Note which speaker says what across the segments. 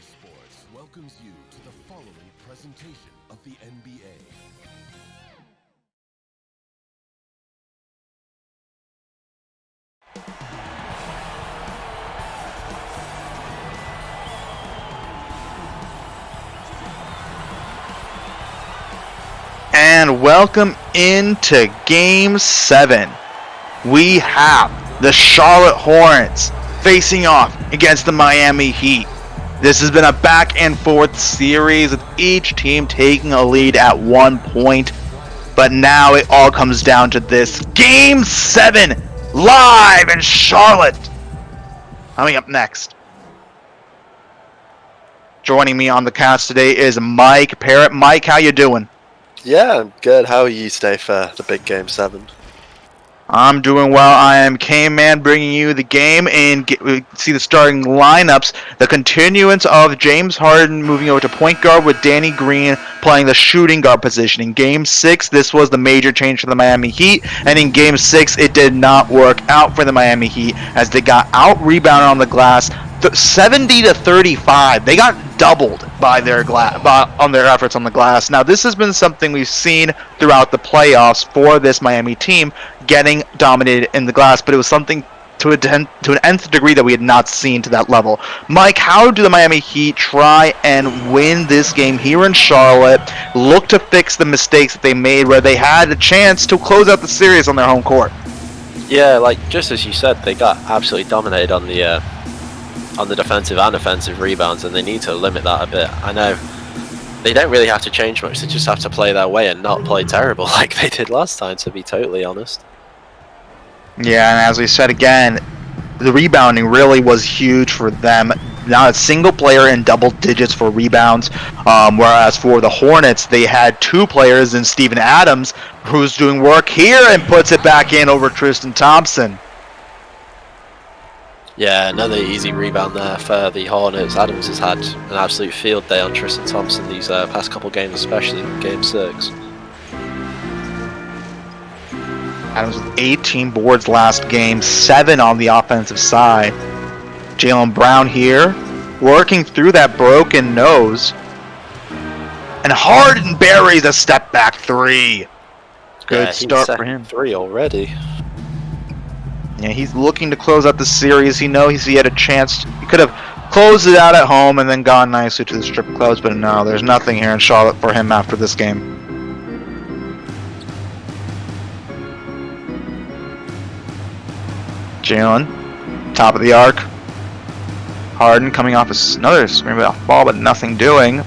Speaker 1: Sports welcomes you to the following presentation of the NBA.
Speaker 2: And welcome into Game 7. We have the Charlotte Hornets facing off against the Miami Heat. This has been a back and forth series with each team taking a lead at one point. But now it all comes down to this. Game 7 live in Charlotte. Coming up next. Joining me on the cast today is Mike Parrott. Mike, how you doing?
Speaker 3: Yeah, I'm good. How are you today for the big Game 7?
Speaker 2: I'm doing well. I am K-Man bringing you the game and we see the starting lineups. The continuance of James Harden moving over to point guard with Danny Green playing the shooting guard position. In Game 6, this was the major change for the Miami Heat. And in Game 6, it did not work out for the Miami Heat as they got out-rebounded on the glass 70-35. They got doubled by on their efforts on the glass. Now, this has been something we've seen throughout the playoffs for this Miami team, getting dominated in the glass, but it was something to an nth degree that we had not seen to that level. Mike, how do the Miami Heat try and win this game here in Charlotte, look to fix the mistakes that they made where they had a chance to close out the series on their home court?
Speaker 3: Yeah, like just as you said, they got absolutely dominated on the defensive and offensive rebounds, and they need to limit that a bit. I know they don't really have to change much, they just have to play their way and not play terrible like they did last time, to be totally honest.
Speaker 2: Yeah, and as we said again, the rebounding really was huge for them. Not a single player in double digits for rebounds, whereas for the Hornets, they had two players in Steven Adams, who's doing work here and puts it back in over Tristan Thompson.
Speaker 3: Yeah, another easy rebound there for the Hornets. Adams has had an absolute field day on Tristan Thompson these past couple games, especially in Game 6.
Speaker 2: Adams with 18 boards last game, 7 on the offensive side. Jaylen Brown here, working through that broken nose. And Harden buries a step back 3. Good start for him.
Speaker 3: 3 already.
Speaker 2: Yeah, he's looking to close out the series. He knows he had a chance. He could have closed it out at home and then gone nicely to the strip clubs, but no, there's nothing here in Charlotte for him after this game. Jaylen, top of the arc. Harden coming off another screen off ball, but nothing doing.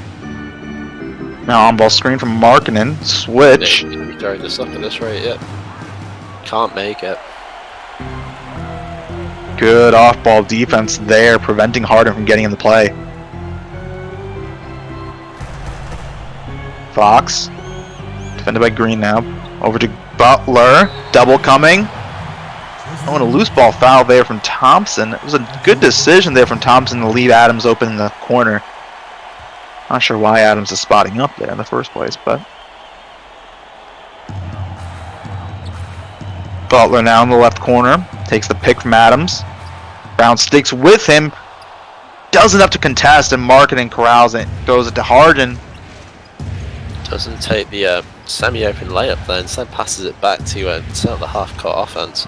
Speaker 2: Now on ball screen from Markkanen. Switch.
Speaker 3: Maybe throw this up at this rate, yep. Can't make it.
Speaker 2: Good off-ball defense there, preventing Harden from getting in the play. Fox, defended by Green now. Over to Butler, double coming. Oh, and a loose ball foul there from Thompson. It was a good decision there from Thompson to leave Adams open in the corner. Not sure why Adams is spotting up there in the first place, but... Butler now in the left corner, takes the pick from Adams. Brown sticks with him, does enough to contest, and Markkanen corrals it, throws it to Harden.
Speaker 3: Doesn't take the semi-open layup there, instead passes it back to set up the half-court offense.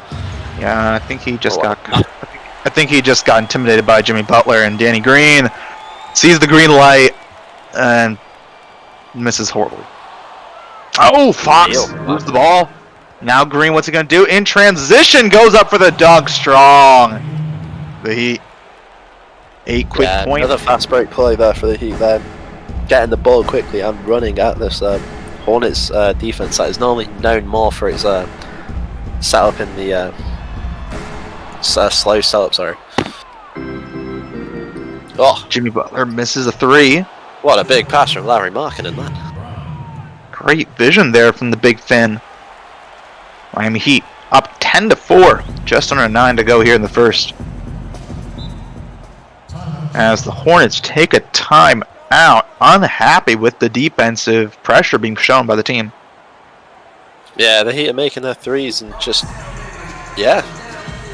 Speaker 2: Yeah, I think he just I think he just got intimidated by Jimmy Butler, and Danny Green sees the green light and misses horribly. Oh, Fox moves the ball. Now Green, what's he going to do? In transition, goes up for the dunk. Strong. The Heat. 8 quick points.
Speaker 3: Another fast break play there for the Heat. They're getting the ball quickly and running at this Hornets defense that is normally known more for its setup in the slow setup, sorry. Oh,
Speaker 2: Jimmy Butler misses a 3.
Speaker 3: What a big pass from Larry Markkanen, man.
Speaker 2: Great vision there from the big Finn. Miami Heat up 10-4, just under 9 to go here in the first. As the Hornets take a time out, unhappy with the defensive pressure being shown by the team.
Speaker 3: Yeah, the Heat are making their threes and just, yeah,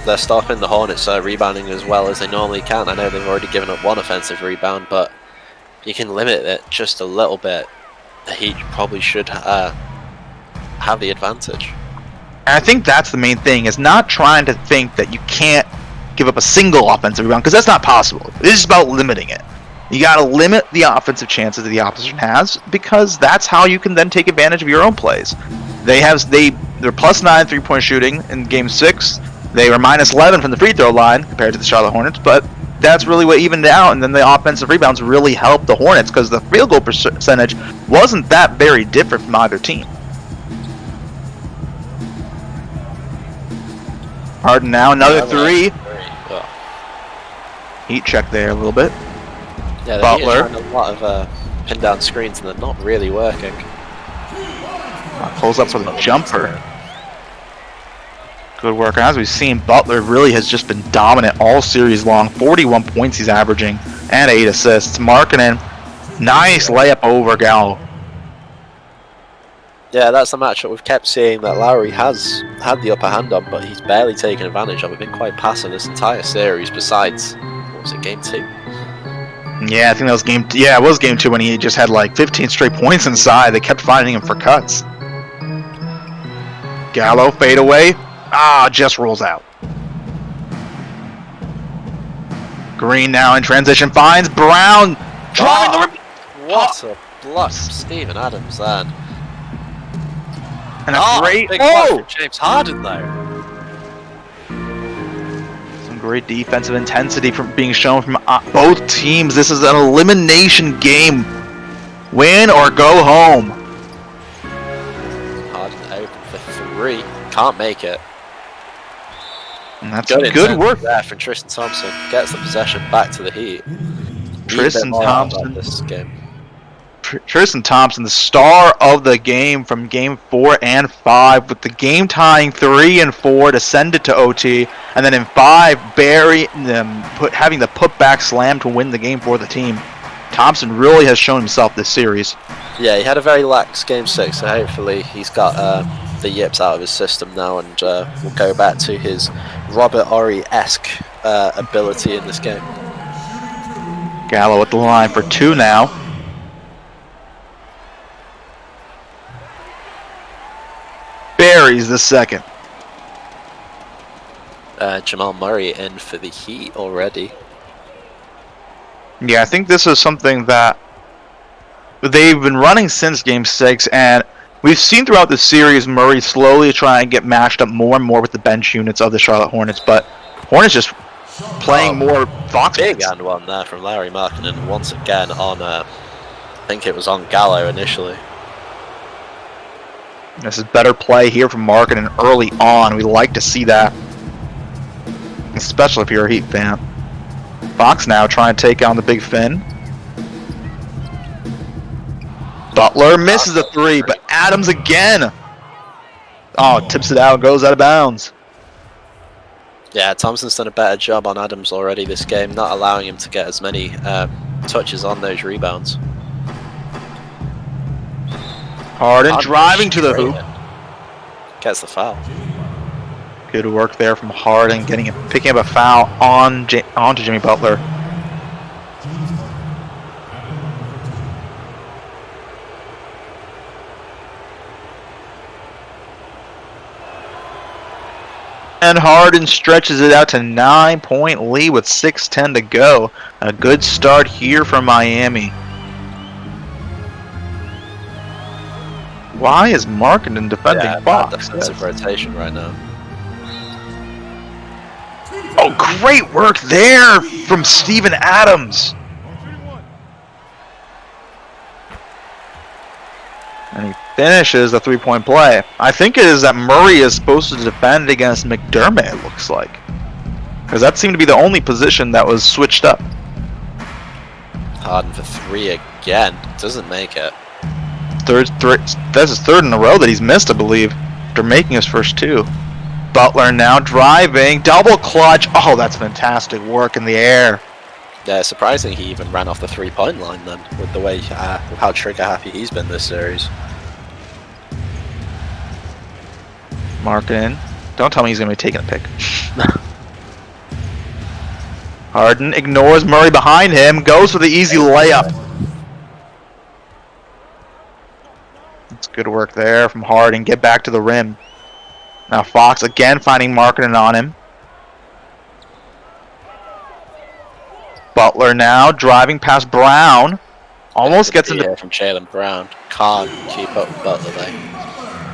Speaker 3: they're stopping the Hornets rebounding as well as they normally can. I know they've already given up one offensive rebound, but you can limit it just a little bit, the Heat probably should have the advantage.
Speaker 2: And I think that's the main thing, is not trying to think that you can't give up a single offensive rebound, because that's not possible. It's just about limiting it. You got to limit the offensive chances that the opposition has, because that's how you can then take advantage of your own plays. They're +9 3-point shooting in Game 6. They were -11 from the free throw line compared to the Charlotte Hornets, but that's really what evened out, and then the offensive rebounds really helped the Hornets because the field goal percentage wasn't that very different from either team. Harden now, another three.
Speaker 3: Oh.
Speaker 2: Heat check there a little bit.
Speaker 3: Yeah,
Speaker 2: Butler.
Speaker 3: they're trying a lot of pin down screens and they're not really working.
Speaker 2: Pulls up for the jumper. Good work. And as we've seen, Butler really has just been dominant all series long. 41 points he's averaging and 8 assists. Markkanen, nice layup over Gallo.
Speaker 3: Yeah, that's the matchup we've kept seeing that Lowry has had the upper hand on, but he's barely taken advantage of it. Been quite passive this entire series. Besides, what was it, Game 2?
Speaker 2: Yeah, I think that was it was Game 2 when he just had like 15 straight points inside. They kept finding him for cuts. Gallo fade away. Just rolls out. Green now in transition finds Brown driving the.
Speaker 3: What a block from Steven Adams then.
Speaker 2: And a great
Speaker 3: big block from James Harden though.
Speaker 2: Some great defensive intensity from being shown from both teams. This is an elimination game. Win or go home.
Speaker 3: Harden open for 3. Can't make it.
Speaker 2: And that's good work
Speaker 3: there from Tristan Thompson. Gets the possession back to the Heat.
Speaker 2: Tristan Thompson.
Speaker 3: This game.
Speaker 2: Tristan Thompson, the star of the game from Game 4 and 5, with the game tying 3 and 4 to send it to OT, and then in 5, having the putback slam to win the game for the team. Thompson really has shown himself this series.
Speaker 3: Yeah, he had a very lax Game 6, so hopefully he's got the yips out of his system now, and will go back to his Robert Horry-esque ability in this game.
Speaker 2: Gallo at the line for 2 now. Buries the second.
Speaker 3: Jamal Murray in for the Heat already.
Speaker 2: Yeah, I think this is something that they've been running since Game 6, and we've seen throughout the series Murray slowly try and get matched up more and more with the bench units of the Charlotte Hornets, but Hornets just playing more Fox.
Speaker 3: Big and one there from Larry Markkanen once again on, I think it was on Gallo initially.
Speaker 2: This is better play here from Markkanen early on. We like to see that, especially if you're a Heat fan. Fox now trying to take on the big Finn. Butler misses the 3, but Adams again. Tips it out, goes out of bounds.
Speaker 3: Yeah, Thompson's done a better job on Adams already this game, not allowing him to get as many touches on those rebounds.
Speaker 2: Harden driving to the hoop.
Speaker 3: Gets the foul.
Speaker 2: Good work there from Harden, picking up a foul onto Jimmy Butler. And Harden stretches it out to 9-point lead with 6:10 to go. A good start here from Miami. Why is Markkanen defending Fox?
Speaker 3: Defensive rotation right now.
Speaker 2: Oh, great work there from Steven Adams. And he finishes the 3-point play. I think it is that Murray is supposed to defend against McDermott, it looks like. Because that seemed to be the only position that was switched up.
Speaker 3: Harden for 3 again. Doesn't make it.
Speaker 2: That's his 3rd in a row that he's missed, I believe, after making his first 2. Butler now driving, double clutch. Oh, that's fantastic work in the air.
Speaker 3: Yeah, surprising he even ran off the 3-point line then, with the way how trigger happy he's been this series.
Speaker 2: Markkanen. Don't tell me he's going to be taking a pick. Harden ignores Murray behind him, goes for the easy layup. Good work there from Harden. Get back to the rim. Now Fox again finding Markkinen on him. Butler now driving past Brown. Almost gets into
Speaker 3: from Jaylen Brown. Can't keep up with Butler though.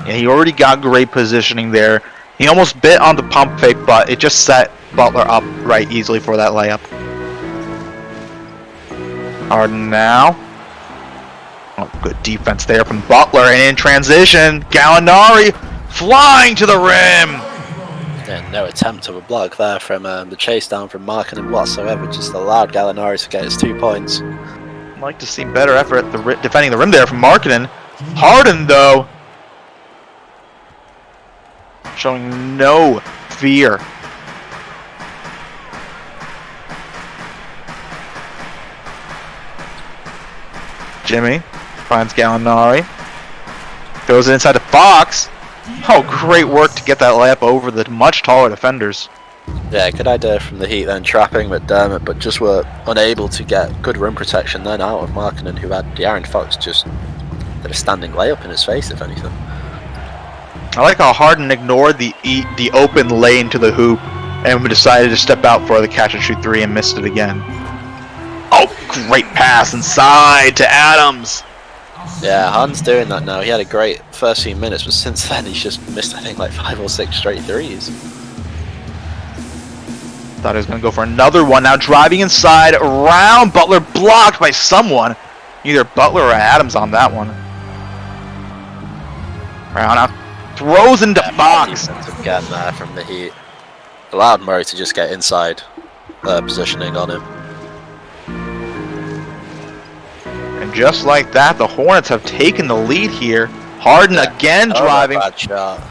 Speaker 2: Yeah, he already got great positioning there. He almost bit on the pump fake, but it just set Butler up right easily for that layup. Harden now. Oh, good defense there from Butler, and in transition, Gallinari flying to the rim.
Speaker 3: Yeah, no attempt of a block there from the chase down from Markkinen whatsoever. Just allowed Gallinari to get his 2 points.
Speaker 2: I'd like to see better effort at the defending the rim there from Markkinen. Harden, though, showing no fear. Jimmy finds Gallinari. Goes inside to Fox. Oh, great work to get that layup over the much taller defenders.
Speaker 3: Yeah, good idea from the Heat then, trapping McDermott, but just were unable to get good rim protection then out of Markkinen, who had De'Aaron Fox just did a standing layup in his face, if anything.
Speaker 2: I like how Harden ignored the open lane to the hoop and decided to step out for the catch and shoot three and missed it again. Oh, great pass inside to Adams.
Speaker 3: Yeah, Harden's doing that now. He had a great first few minutes, but since then he's just missed, I think, like 5 or 6 straight threes.
Speaker 2: Thought he was going to go for another one. Now driving inside, around Butler, blocked by someone. Either Butler or Adams on that one. Brown out, throws into Fox.
Speaker 3: Again there from the Heat. Allowed Murray to just get inside positioning on him.
Speaker 2: And just like that, the Hornets have taken the lead here. Harden again driving.
Speaker 3: Bad shot.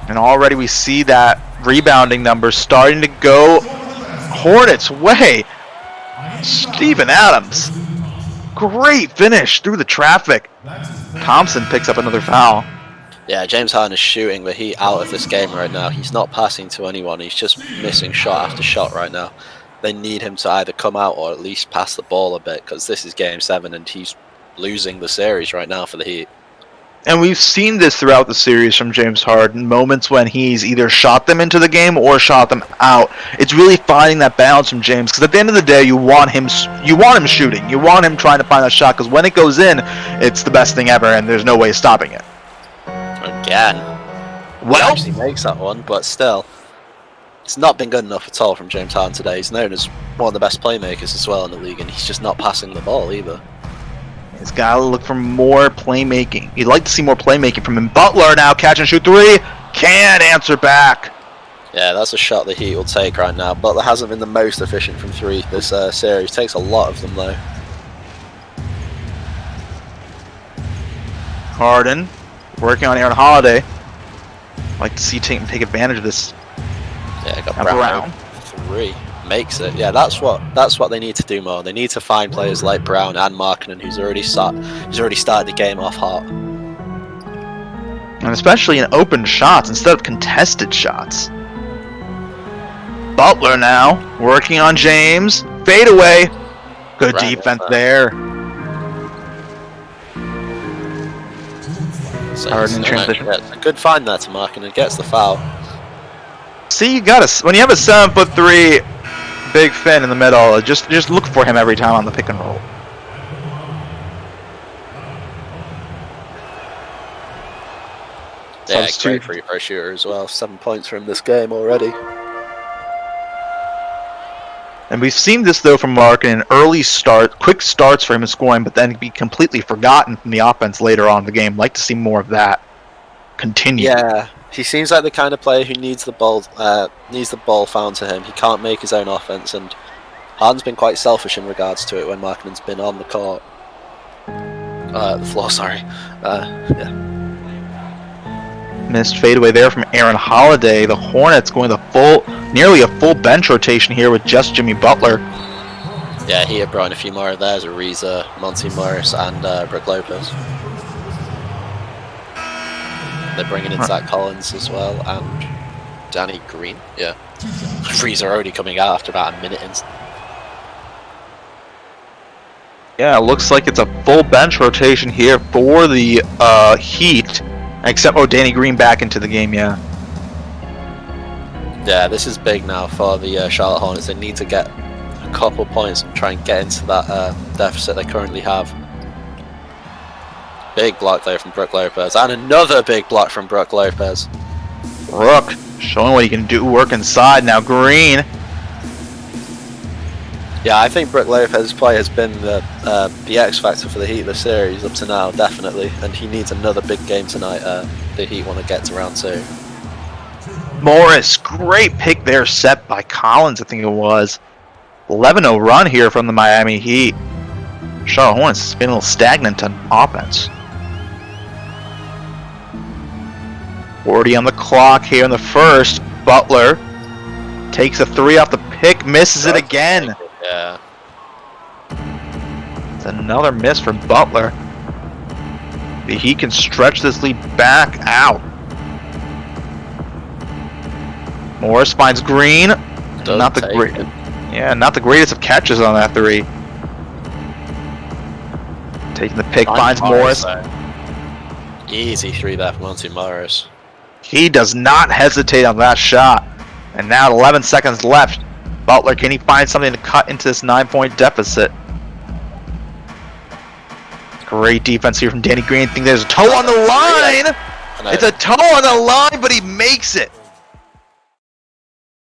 Speaker 2: And already we see that rebounding number starting to go Hornets' way. Steven Adams. Great finish through the traffic. Thompson picks up another foul.
Speaker 3: Yeah, James Harden is shooting the Heat out of this game right now. He's not passing to anyone. He's just missing shot after shot right now. They need him to either come out or at least pass the ball a bit, because this is Game 7 and he's losing the series right now for the Heat.
Speaker 2: And we've seen this throughout the series from James Harden, moments when he's either shot them into the game or shot them out. It's really finding that balance from James, because at the end of the day, you want him shooting. You want him trying to find that shot, because when it goes in, it's the best thing ever, and there's no way of stopping it.
Speaker 3: Again. Well, he actually makes that one, but still, it's not been good enough at all from James Harden today. He's known as one of the best playmakers as well in the league, and he's just not passing the ball either.
Speaker 2: He's got to look for more playmaking. You'd like to see more playmaking from him. Butler now catch and shoot three. Can't answer back.
Speaker 3: Yeah, that's a shot the Heat will take right now. Butler hasn't been the most efficient from three this series. Takes a lot of them though.
Speaker 2: Harden working on Aaron Holiday. Like to see him take advantage of this.
Speaker 3: Yeah, got Brown. 3. Makes it. Yeah, that's what they need to do more. They need to find players like Brown and Markkinen, who's already started the game off hot.
Speaker 2: And especially in open shots instead of contested shots. Butler now working on James. Fade away. Good
Speaker 3: Brown
Speaker 2: defense there.
Speaker 3: So
Speaker 2: Harden in transition.
Speaker 3: A good find there to Markkinen. Gets the foul.
Speaker 2: See, when you have a 7'3" big Finn in the middle, just look for him every time on the pick and roll.
Speaker 3: Yeah, great free throw shooter as well. 7 points from this game already.
Speaker 2: And we've seen this though from Markkinen, early start, quick starts for him in scoring, but then be completely forgotten from the offense later on in the game. Like to see more of that continue.
Speaker 3: Yeah. He seems like the kind of player who needs the ball found to him. He can't make his own offense, and Harden's been quite selfish in regards to it when Markkinen's been on the court. The floor, sorry. Yeah.
Speaker 2: Missed fadeaway there from Aaron Holiday. The Hornets going nearly a full bench rotation here with just Jimmy Butler.
Speaker 3: Yeah, he had brought in a few more of theirs, Ariza, Monty Morris, and Brook Lopez. They're bringing in Zach Collins as well, and Danny Green. Yeah. Freezer already coming out after about a minute.
Speaker 2: Yeah, it looks like it's a full bench rotation here for the Heat. Except, Danny Green back into the game, yeah.
Speaker 3: Yeah, this is big now for the Charlotte Hornets. They need to get a couple points and try and get into that deficit they currently have. Big block there from Brook Lopez, and another big block from Brook Lopez.
Speaker 2: Brook showing what he can do, work inside. Now Green.
Speaker 3: Yeah, I think Brook Lopez's play has been the X factor for the Heat this series up to now, definitely. And he needs another big game tonight. The Heat want to get to round 2.
Speaker 2: Morris, great pick there, set by Collins, I think it was. 11-0 run here from the Miami Heat. Charlotte Hornets has been a little stagnant on offense. 40 on the clock here in the first. Butler takes a 3 off the pick, misses it again.
Speaker 3: Yeah.
Speaker 2: It's another miss from Butler. The Heat can stretch this lead back out. Morris finds Green. Not the great. Yeah, not the greatest of catches on that 3. Taking the pick, finds Morris.
Speaker 3: Easy 3 there from Monty Morris.
Speaker 2: He does not hesitate on that shot. And now 11 seconds left. Butler, can he find something to cut into this 9-point deficit? Great defense here from Danny Green. I think there's a toe on the line. It's a toe on the line, but he makes it.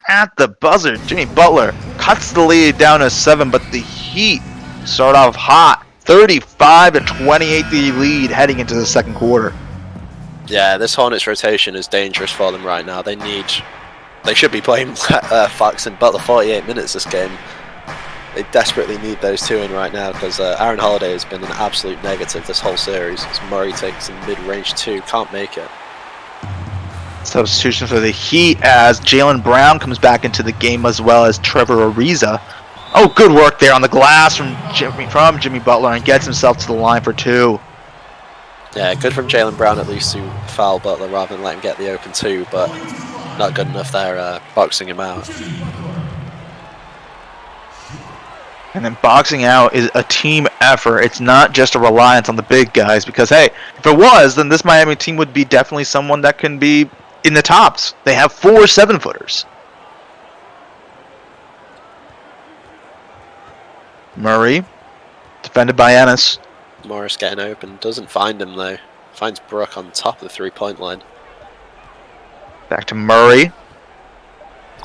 Speaker 2: At the buzzer, Jimmy Butler cuts the lead down to 7, but the Heat start off hot. 35-28 the lead heading into the second quarter.
Speaker 3: Yeah, this Hornets rotation is dangerous for them right now. They should be playing Fox and Butler 48 minutes this game. They desperately need those 2 in right now because Aaron Holiday has been an absolute negative this whole series. As Murray takes a mid-range 2, can't make it.
Speaker 2: Substitution for the Heat as Jaylen Brown comes back into the game as well as Trevor Ariza. Oh, good work there on the glass from Jimmy Butler and gets himself to the line for 2.
Speaker 3: Yeah, good from Jaylen Brown at least to foul Butler rather than let him get the open 2, but not good enough there, boxing him out.
Speaker 2: And then boxing out is a team effort. It's not just a reliance on the big guys because, hey, if it was, then this Miami team would be definitely someone that can be in the tops. They have 4 7-footers. Murray, defended by Ennis.
Speaker 3: Morris getting open, doesn't find him though. Finds Brook on top of the 3-point line.
Speaker 2: Back to Murray.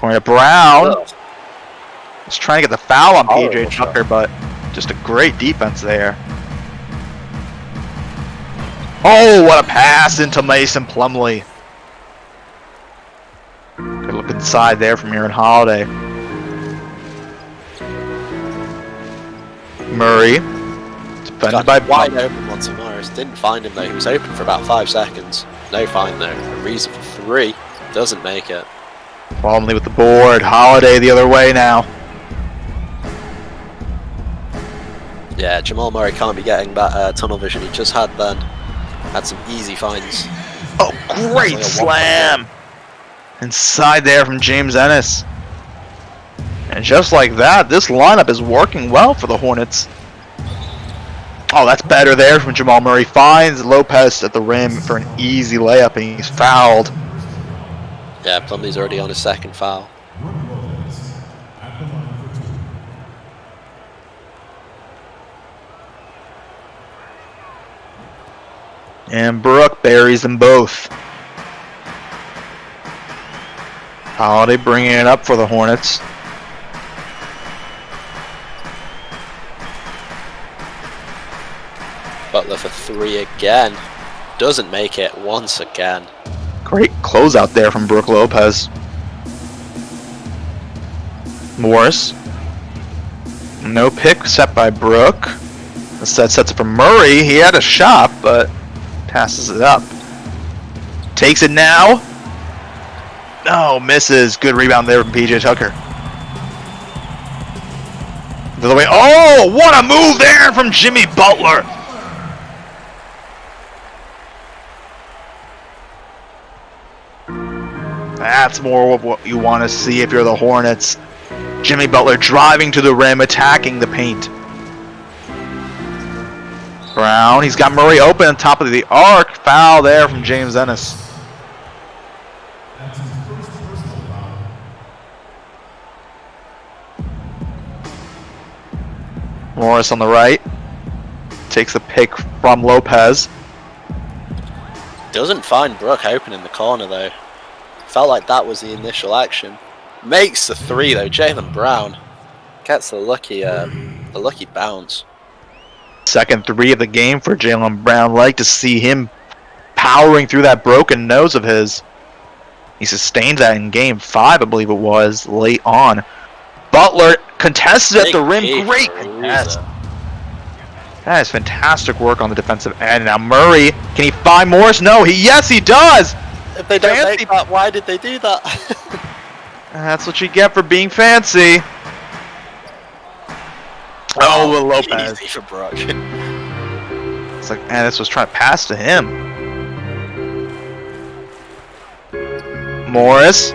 Speaker 2: Going to Brown. He's trying to get the foul on PJ Tucker, but just a great defense there. Oh, what a pass into Mason Plumlee. Good look inside there from Aaron Holiday. Murray. Defended by
Speaker 3: wide open Monty Morris. Didn't find him though. He was open for about 5 seconds. No find though. A reason for 3. Doesn't make it.
Speaker 2: Plumlee with the board. Holiday the other way now.
Speaker 3: Yeah, Jamal Murray can't be getting that tunnel vision he just had then. Had some easy finds.
Speaker 2: Oh, great slam! Inside there from James Ennis. And just like that, this lineup is working well for the Hornets. Oh, that's better there from Jamal Murray. Finds Lopez at the rim for an easy layup, and he's fouled.
Speaker 3: Yeah, Plumlee's already on his 2nd foul.
Speaker 2: And Brook buries them both. Holiday bringing it up for the Hornets.
Speaker 3: Butler for 3 again. Doesn't make it once again.
Speaker 2: Great closeout there from Brook Lopez. Morris. No pick set by Brook. Instead sets it for Murray. He had a shot, but passes it up. Takes it now. No, misses. Good rebound there from PJ Tucker. The other way. Oh, what a move there from Jimmy Butler. That's more of what you want to see if you're the Hornets. Jimmy Butler driving to the rim, attacking the paint. Brown, he's got Murray open on top of the arc. Foul there from James Ennis. Morris on the right. Takes the pick from Lopez.
Speaker 3: Doesn't find Brook open in the corner though. Felt like that was the initial action. Makes the three though. Jalen Brown gets the lucky bounce.
Speaker 2: Second three of the game for Jalen Brown. Like to see him powering through that broken nose of his. He sustained that in game 5, I believe it was, late on. Butler contested at the rim. Great contest. That is fantastic work on the defensive end. Now Murray, can he find Morris? No, yes he does.
Speaker 3: If they don't make that, why did they do that?
Speaker 2: That's what you get for being fancy. Oh, Lopez.
Speaker 3: Easy for Brook.
Speaker 2: It's like, man, this was trying to pass to him. Morris,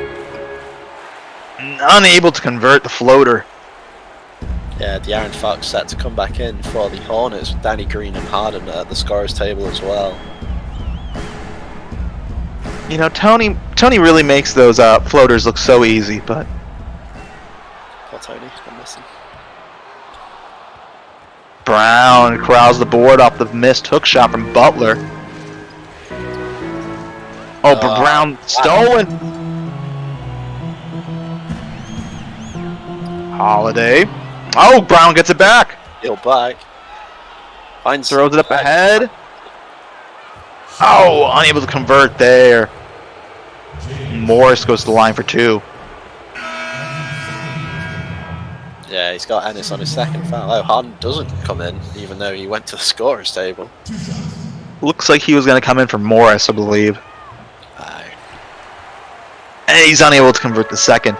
Speaker 2: unable to convert the floater.
Speaker 3: Yeah, De'Aaron Fox set to come back in for the Hornets with Danny Green and Harden at the scorer's table as well.
Speaker 2: You know, Tony really makes those floaters look so easy, but...
Speaker 3: Poor Tony, I'm missing.
Speaker 2: Brown corrals the board off the missed hook shot from Butler. Oh, but Brown stolen. Holiday. Oh, Brown gets it back.
Speaker 3: He'll back.
Speaker 2: Throws it up ahead. Oh, unable to convert there. Morris goes to the line for 2.
Speaker 3: Yeah, he's got Ennis on his second foul. Oh, Harden doesn't come in, even though he went to the scorer's table.
Speaker 2: Looks like he was going to come in for Morris, I believe.
Speaker 3: Aye.
Speaker 2: And he's unable to convert the second.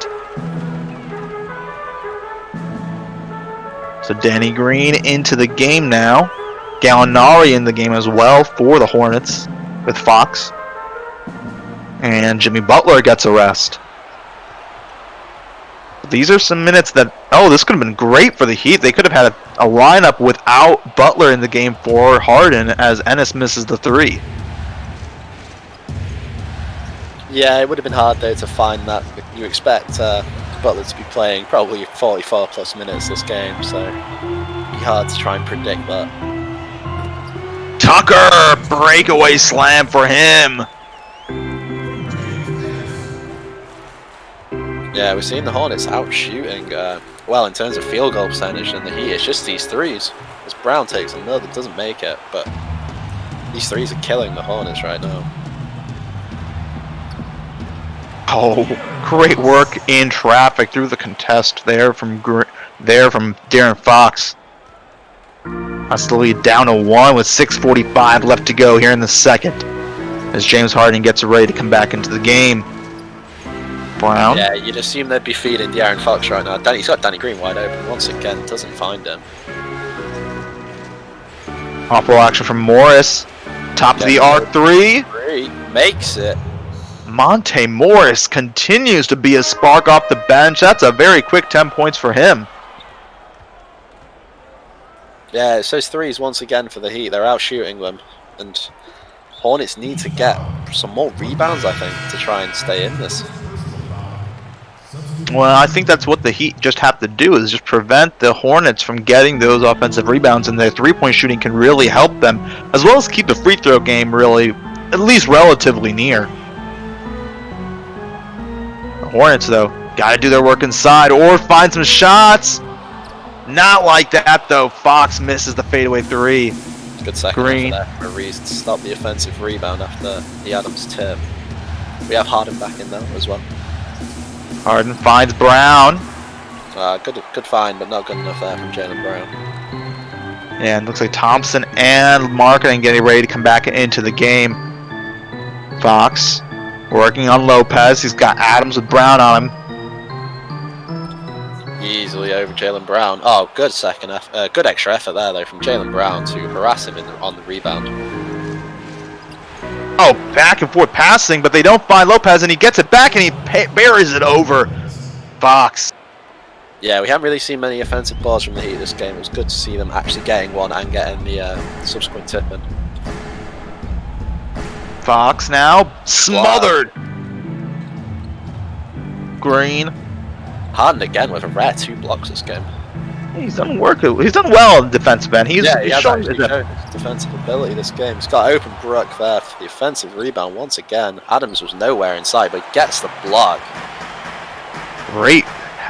Speaker 2: So Danny Green into the game now. Gallinari in the game as well for the Hornets with Fox. And Jimmy Butler gets a rest. These are some minutes that, this could have been great for the Heat. They could have had a lineup without Butler in the game for Harden as Ennis misses the 3.
Speaker 3: Yeah, it would have been hard though to find that. You expect Butler to be playing probably 44 plus minutes this game, so it'd be hard to try and predict that.
Speaker 2: Tucker, breakaway slam for him.
Speaker 3: Yeah, we're seeing the Hornets out shooting, well, in terms of field goal percentage and the Heat. It's just these threes. As Brown takes another, doesn't make it, but these threes are killing the Hornets right now.
Speaker 2: Oh, great work in traffic through the contest there from De'Aaron Fox. That's the lead down to 1 with 6:45 left to go here in the second, as James Harden gets ready to come back into the game. Brown.
Speaker 3: Yeah, you'd assume they'd be feeding De'Aaron Fox right now. He's got Danny Green wide open once again, doesn't find him.
Speaker 2: Off-ball action from Morris. Top of the arc 3.
Speaker 3: Makes it.
Speaker 2: Monte Morris continues to be a spark off the bench. That's a very quick 10 points for him.
Speaker 3: Yeah, it's those threes once again for the Heat. They're out shooting them, and Hornets need to get some more rebounds, I think, to try and stay in this.
Speaker 2: Well, I think that's what the Heat just have to do, is just prevent the Hornets from getting those offensive rebounds, and their three-point shooting can really help them, as well as keep the free throw game really, at least relatively near. The Hornets, though, got to do their work inside or find some shots. Not like that, though. Fox misses the fadeaway 3.
Speaker 3: Good second
Speaker 2: Green.
Speaker 3: after that for Reese to stop the offensive rebound after the Adams tip. We have Harden back in though as well.
Speaker 2: Harden finds Brown.
Speaker 3: Good find, but not good enough there from Jalen Brown.
Speaker 2: And looks like Thompson and Marketing getting ready to come back into the game. Fox working on Lopez. He's got Adams with Brown on him.
Speaker 3: Easily over Jalen Brown. Oh, good good extra effort there though from Jalen Brown to harass him on the rebound.
Speaker 2: Oh, back and forth passing, but they don't find Lopez, and he gets it back and he buries it over Fox.
Speaker 3: Yeah, we haven't really seen many offensive balls from the Heat this game. It was good to see them actually getting one and getting the subsequent tip in.
Speaker 2: Fox now smothered. Green.
Speaker 3: Harden again with a rare 2 blocks this game.
Speaker 2: He's done work. He's done well in defensive end. He's
Speaker 3: has
Speaker 2: shown
Speaker 3: actually shown his defensive ability this game. He's got open Brook there for the offensive rebound once again. Adams was nowhere inside, but gets the block.
Speaker 2: Great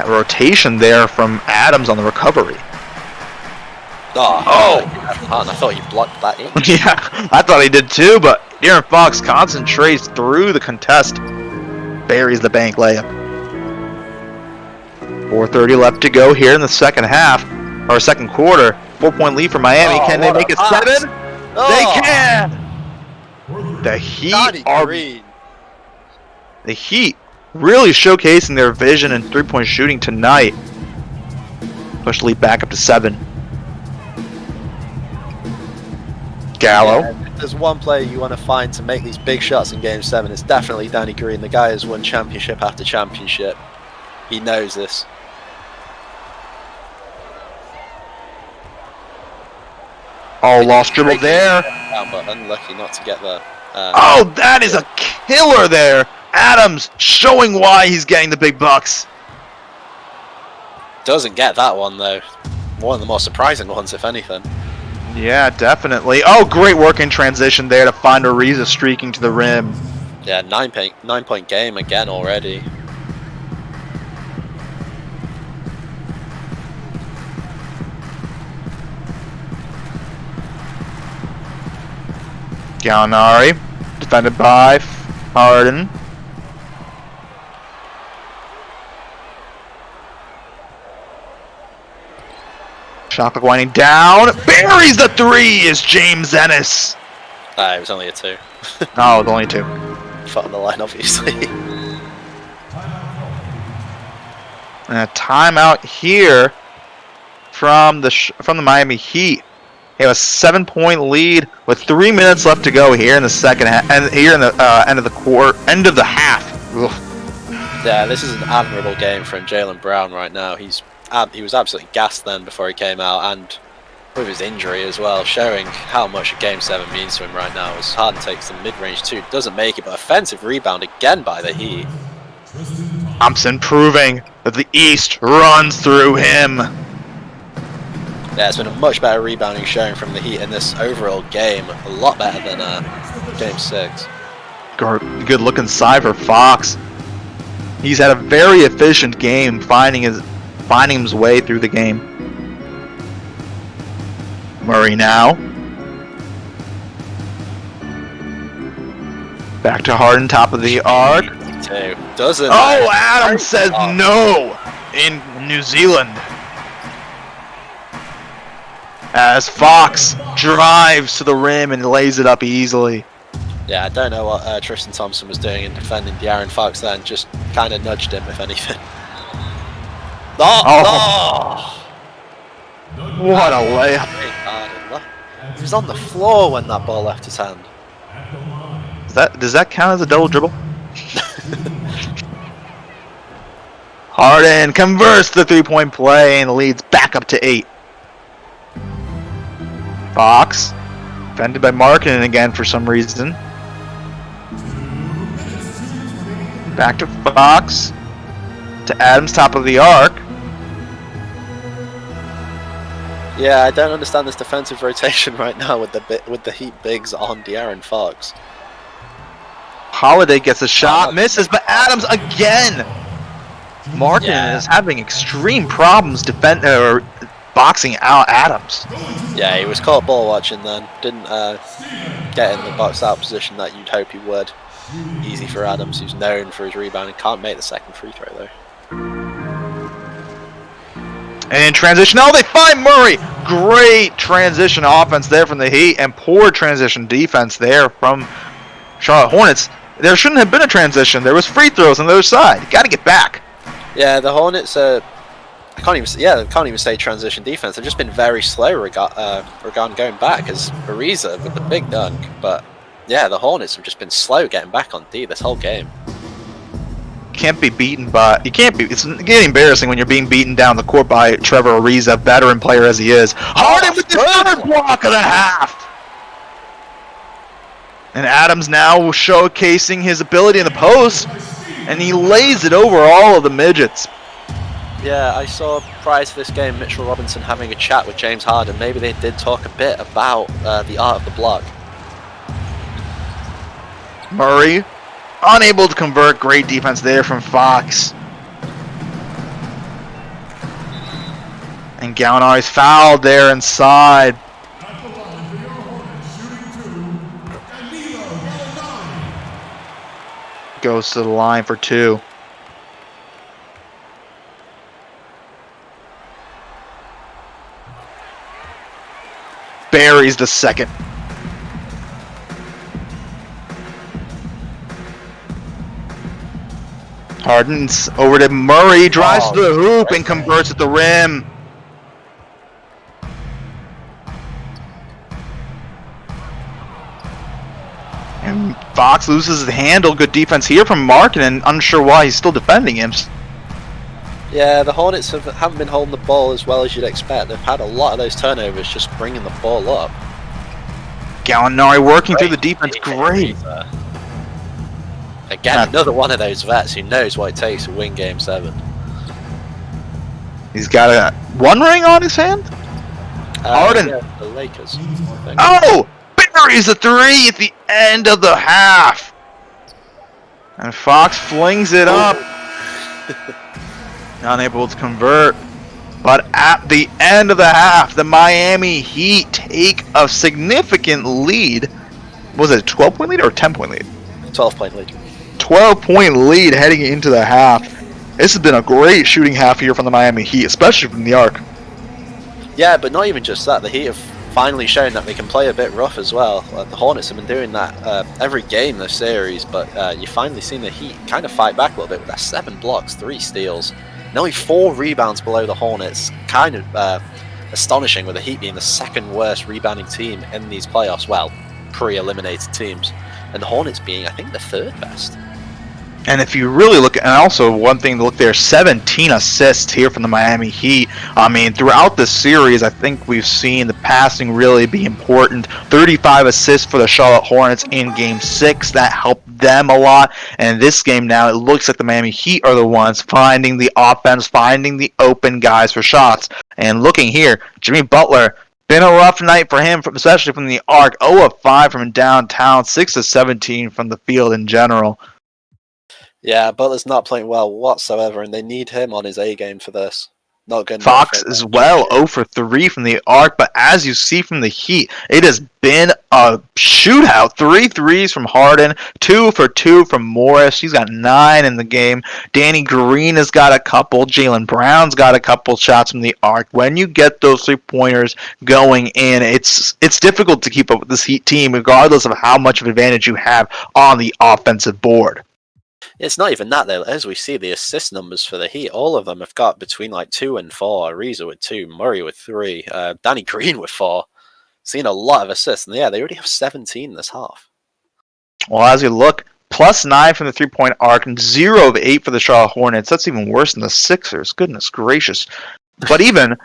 Speaker 2: rotation there from Adams on the recovery.
Speaker 3: Oh! I thought he blocked that in.
Speaker 2: Yeah, I thought he did too, but De'Aaron Fox concentrates through the contest, buries the bank layup. 4:30 left to go here in the second half, or second quarter. 4-point lead for Miami. Can they make it 7?
Speaker 3: Oh.
Speaker 2: They can! The Heat are
Speaker 3: green.
Speaker 2: The Heat really showcasing their vision and three-point shooting tonight. Push the lead back up to 7. Gallo.
Speaker 3: Yeah, if there's one player you want to find to make these big shots in Game 7, it's definitely Danny Green. The guy has won championship after championship. He knows this.
Speaker 2: Oh, lost dribble there.
Speaker 3: But unlucky not to get there.
Speaker 2: Oh, that is a killer there. Adams showing why he's getting the big bucks.
Speaker 3: Doesn't get that one though. One of the more surprising ones, if anything.
Speaker 2: Yeah, definitely. Oh, great work in transition there to find Ariza streaking to the rim.
Speaker 3: Yeah, 9-point game again already.
Speaker 2: Gallinari, defended by Harden. Shot clock winding down. Buries the 3 is James Ennis.
Speaker 3: It was only a 2.
Speaker 2: No, it was only 2.
Speaker 3: Foot on the line, obviously.
Speaker 2: And a timeout here from the Miami Heat. They have a 7-point lead with 3 minutes left to go here in the second half, and here in the end of the half. Ugh.
Speaker 3: Yeah, this is an admirable game from Jaylen Brown right now. He was absolutely gassed then before he came out, and with his injury as well, showing how much a Game 7 means to him right now. As Harden takes the mid-range 2, doesn't make it, but offensive rebound again by the Heat.
Speaker 2: Thompson proving that the East runs through him.
Speaker 3: Yeah, it's been a much better rebounding showing from the Heat in this overall game. A lot better than Game 6.
Speaker 2: Good look inside for Fox. He's had a very efficient game finding his way through the game. Murray now. Back to Harden, top of the arc.
Speaker 3: Doesn't.
Speaker 2: Oh, Adams says no in New Zealand. As Fox drives to the rim and lays it up easily.
Speaker 3: Yeah, I don't know what Tristan Thompson was doing in defending De'Aaron Fox then. Just kind of nudged him, if anything. Oh!
Speaker 2: What a layup.
Speaker 3: He was on the floor when that ball left his hand.
Speaker 2: Does that count as a double dribble? Harden converts the three-point play and leads back up to 8. Fox, defended by Markkanen again for some reason. Back to Fox, to Adams, top of the arc.
Speaker 3: Yeah, I don't understand this defensive rotation right now with the Heat bigs on De'Aaron Fox.
Speaker 2: Holiday gets a shot, misses, but Adams again. Markkanen is having extreme problems boxing out Adams.
Speaker 3: Yeah, he was caught ball watching then. Didn't get in the box out position that you'd hope he would. Easy for Adams, who's known for his rebound and can't make the second free throw though.
Speaker 2: And in transition, they find Murray. Great transition offense there from the Heat, and poor transition defense there from Charlotte Hornets. There shouldn't have been a transition. There was free throws on the other side. You got to get back.
Speaker 3: Yeah, the Hornets I can't even say transition defense. They've just been very slow regarding going back, as Ariza with the big dunk. But yeah, the Hornets have just been slow getting back on D this whole game.
Speaker 2: can't be beaten by. You can't be. It's getting embarrassing when you're being beaten down the court by Trevor Ariza, veteran player as he is. Harden with the third block of the half. And Adams now showcasing his ability in the post, and he lays it over all of the midgets.
Speaker 3: Yeah, I saw prior to this game Mitchell Robinson having a chat with James Harden. Maybe they did talk a bit about the art of the block.
Speaker 2: Murray unable to convert. Great defense there from Fox. And Gallinari's fouled there inside. Goes to the line for 2. Buries the second. Harden's over to Murray, drives to the hoop and converts at the rim. And Fox loses the handle. Good defense here from Mark, and unsure why he's still defending him.
Speaker 3: Yeah, the Hornets haven't been holding the ball as well as you'd expect. They've had a lot of those turnovers just bringing the ball up.
Speaker 2: Gallinari working through the defense. Great.
Speaker 3: Again, another one of those vets who knows what it takes to win Game 7.
Speaker 2: He's got a 1 ring on his hand? Harden.
Speaker 3: Yeah, the Lakers.
Speaker 2: Oh! Buries a 3 at the end of the half. And Fox flings it up. Unable to convert. But at the end of the half, the Miami Heat take a significant lead. Was it a 12-point lead or a 10-point lead?
Speaker 3: 12-point lead.
Speaker 2: 12-point lead heading into the half. This has been a great shooting half here from the Miami Heat, especially from the arc.
Speaker 3: Yeah, but not even just that. The Heat have finally shown that they can play a bit rough as well. The Hornets have been doing that every game this series, but you've finally seen the Heat kind of fight back a little bit with their 7 blocks, 3 steals, and only 4 rebounds below the Hornets. Kind of astonishing, with the Heat being the 2nd worst rebounding team in these playoffs, well, pre-eliminated teams, and the Hornets being, I think, the 3rd best.
Speaker 2: And if you really look, and also one thing to look there, 17 assists here from the Miami Heat. I mean, throughout the series, I think we've seen the passing really be important. 35 assists for the Charlotte Hornets in Game 6. That helped them a lot. And in this game now, it looks like the Miami Heat are the ones finding the offense, finding the open guys for shots. And looking here, Jimmy Butler, been a rough night for him, especially from the arc. 0 of 5 from downtown, 6 of 17 from the field in general.
Speaker 3: Yeah, Butler's not playing well whatsoever, and they need him on his A game for this. Not good.
Speaker 2: Fox as well, 0 for 3 from the arc, but as you see from the Heat, it has been a shootout. 3 threes from Harden, 2 for 2 from Morris. He's got 9 in the game. Danny Green has got a couple. Jaylen Brown's got a couple shots from the arc. When you get those 3-pointers going in, it's difficult to keep up with this Heat team, regardless of how much of an advantage you have on the offensive board.
Speaker 3: It's not even that, though. As we see, the assist numbers for the Heat, all of them have got between like 2 and 4. Ariza with 2, Murray with 3, Danny Green with 4. Seen a lot of assists, and yeah, they already have 17 this half.
Speaker 2: Well, as you look, +9 from the 3-point arc and 0 of 8 for the Charlotte Hornets. That's even worse than the Sixers. Goodness gracious! But even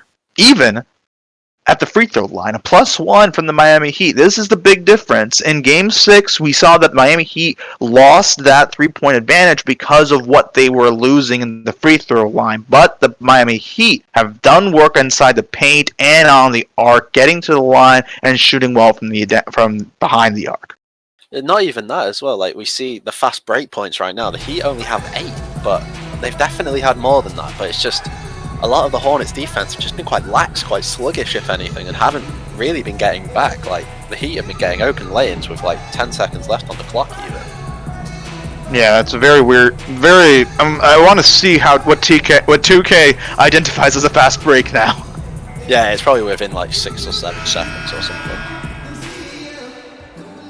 Speaker 2: at the free throw line, a +1 from the Miami Heat. This is the big difference. In Game 6, we saw that Miami Heat lost that 3-point advantage because of what they were losing in the free throw line. But the Miami Heat have done work inside the paint and on the arc, getting to the line and shooting well from behind the arc.
Speaker 3: Not even that as well. Like, we see the fast break points right now. The Heat only have 8, but they've definitely had more than that. But it's just, a lot of the Hornets' defense have just been quite lax, quite sluggish, if anything, and haven't really been getting back. Like, the Heat have been getting open lay-ins with like 10 seconds left on the clock even. Yeah,
Speaker 2: that's a very weird, I want to see what 2K identifies as a fast break now.
Speaker 3: Yeah, it's probably within like 6 or 7 seconds or something.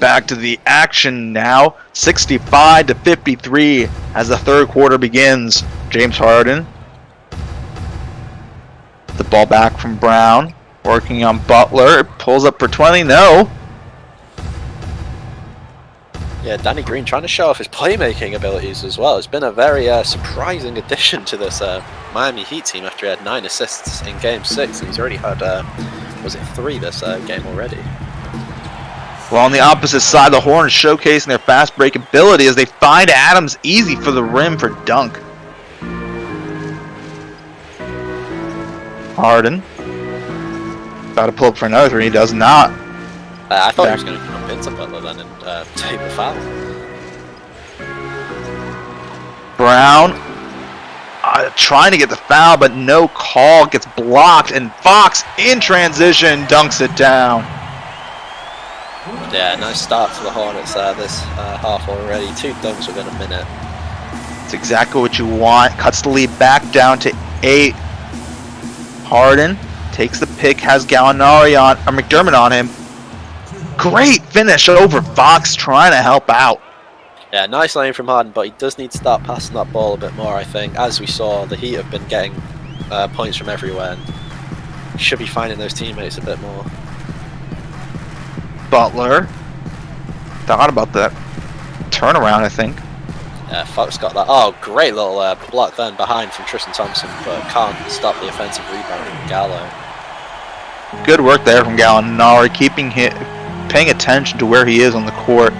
Speaker 2: Back to the action now, 65-53 as the third quarter begins. James Harden. The ball back from Brown, working on Butler, pulls up for 20, no.
Speaker 3: Yeah, Danny Green trying to show off his playmaking abilities as well. It's been a very surprising addition to this Miami Heat team after he had 9 assists in Game 6, and he's already had, was it 3 this game already?
Speaker 2: Well, on the opposite side, the Hornets showcasing their fast break ability as they find Adams easy for the rim for dunk. Harden. About to pull up for another 3, he does not.
Speaker 3: I thought he was going to jump into Butler then and take the foul.
Speaker 2: Brown trying to get the foul, but no call, gets blocked, and Fox in transition dunks it down.
Speaker 3: Yeah, nice start to the Hornets this half already. 2 dunks within a minute.
Speaker 2: It's exactly what you want. Cuts the lead back down to 8. Harden takes the pick, has Gallinari on, or McDermott on him. Great finish over Fox trying to help out.
Speaker 3: Yeah, nice lane from Harden, but he does need to start passing that ball a bit more, I think. As we saw, the Heat have been getting points from everywhere, and he should be finding those teammates a bit more.
Speaker 2: Butler thought about that turnaround, I think.
Speaker 3: Yeah, Fox got that. Oh, great little block then behind from Tristan Thompson, but can't stop the offensive rebound from Gallo.
Speaker 2: Good work there from Gallinari, paying attention to where he is on the court.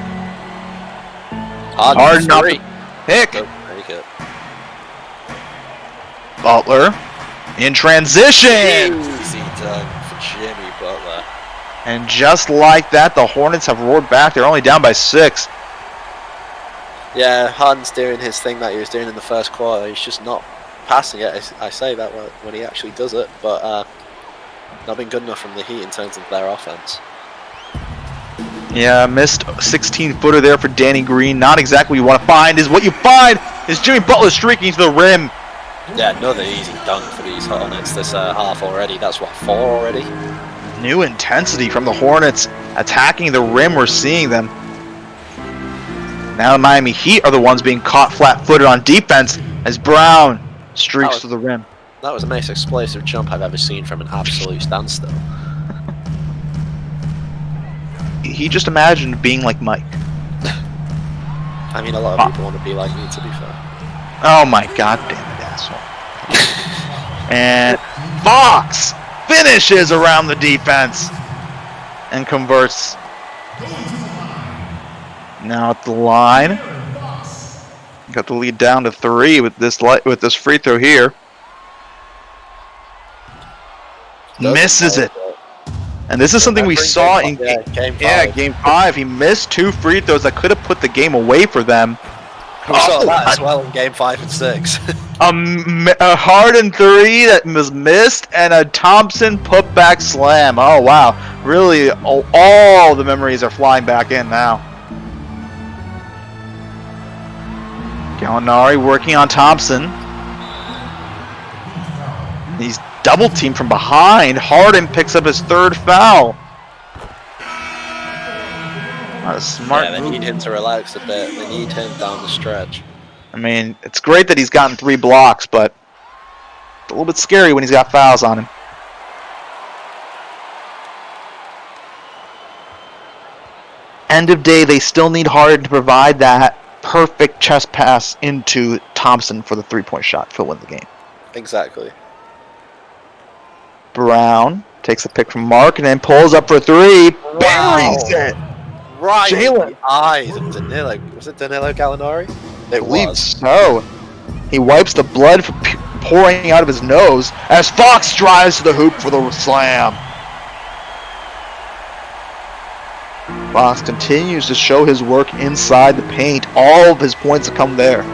Speaker 3: Harden
Speaker 2: up
Speaker 3: three.
Speaker 2: Pick.
Speaker 3: Go make it.
Speaker 2: Butler in transition.
Speaker 3: Easy done for Jimmy Butler.
Speaker 2: And just like that, the Hornets have roared back. They're only down by 6.
Speaker 3: Yeah, Harden's doing his thing that he was doing in the first quarter. He's just not passing it. I say that when he actually does it, but not been good enough from the Heat in terms of their offense.
Speaker 2: Yeah, missed 16-footer there for Danny Green. Not exactly what you want to find. What you find is Jimmy Butler streaking to the rim.
Speaker 3: Yeah, another easy dunk for these Hornets this half already. That's what, 4 already?
Speaker 2: New intensity from the Hornets attacking the rim. We're seeing them. Now the Miami Heat are the ones being caught flat-footed on defense as Brown streaks to the rim.
Speaker 3: That was the most explosive jump I've ever seen from an absolute standstill.
Speaker 2: He just imagined being like Mike.
Speaker 3: I mean, a lot of people want to be like me, to be fair.
Speaker 2: Oh my god damn it, asshole. And Fox finishes around the defense and converts. Now at the line. Got the lead down to 3 with this free throw here. Misses it. And this is something we saw in game 5. He missed 2 free throws that could have put the game away for them.
Speaker 3: We saw that as well in game 5 and 6.
Speaker 2: A Harden 3 that was missed and a Thompson putback slam. Oh wow, really all the memories are flying back in now. Gallinari working on Thompson. He's double teamed from behind. Harden picks up his 3rd foul. Not a smart
Speaker 3: they
Speaker 2: move.
Speaker 3: need him to relax a bit. They need him down the stretch.
Speaker 2: I mean, it's great that he's gotten 3 blocks, but it's a little bit scary when he's got fouls on him. End of day, they still need Harden to provide that perfect chest pass into Thompson for the 3-point shot to win the game.
Speaker 3: Exactly.
Speaker 2: Brown takes a pick from Mark and then pulls up for 3.
Speaker 3: Wow.
Speaker 2: Buries it.
Speaker 3: Right
Speaker 2: Jalen.
Speaker 3: in the eyes of Danilo. Was it Danilo Gallinari? It was.
Speaker 2: So. He wipes the blood from pouring out of his nose as Fox drives to the hoop for the slam. Fox continues to show his work inside the paint. All of his points have come there.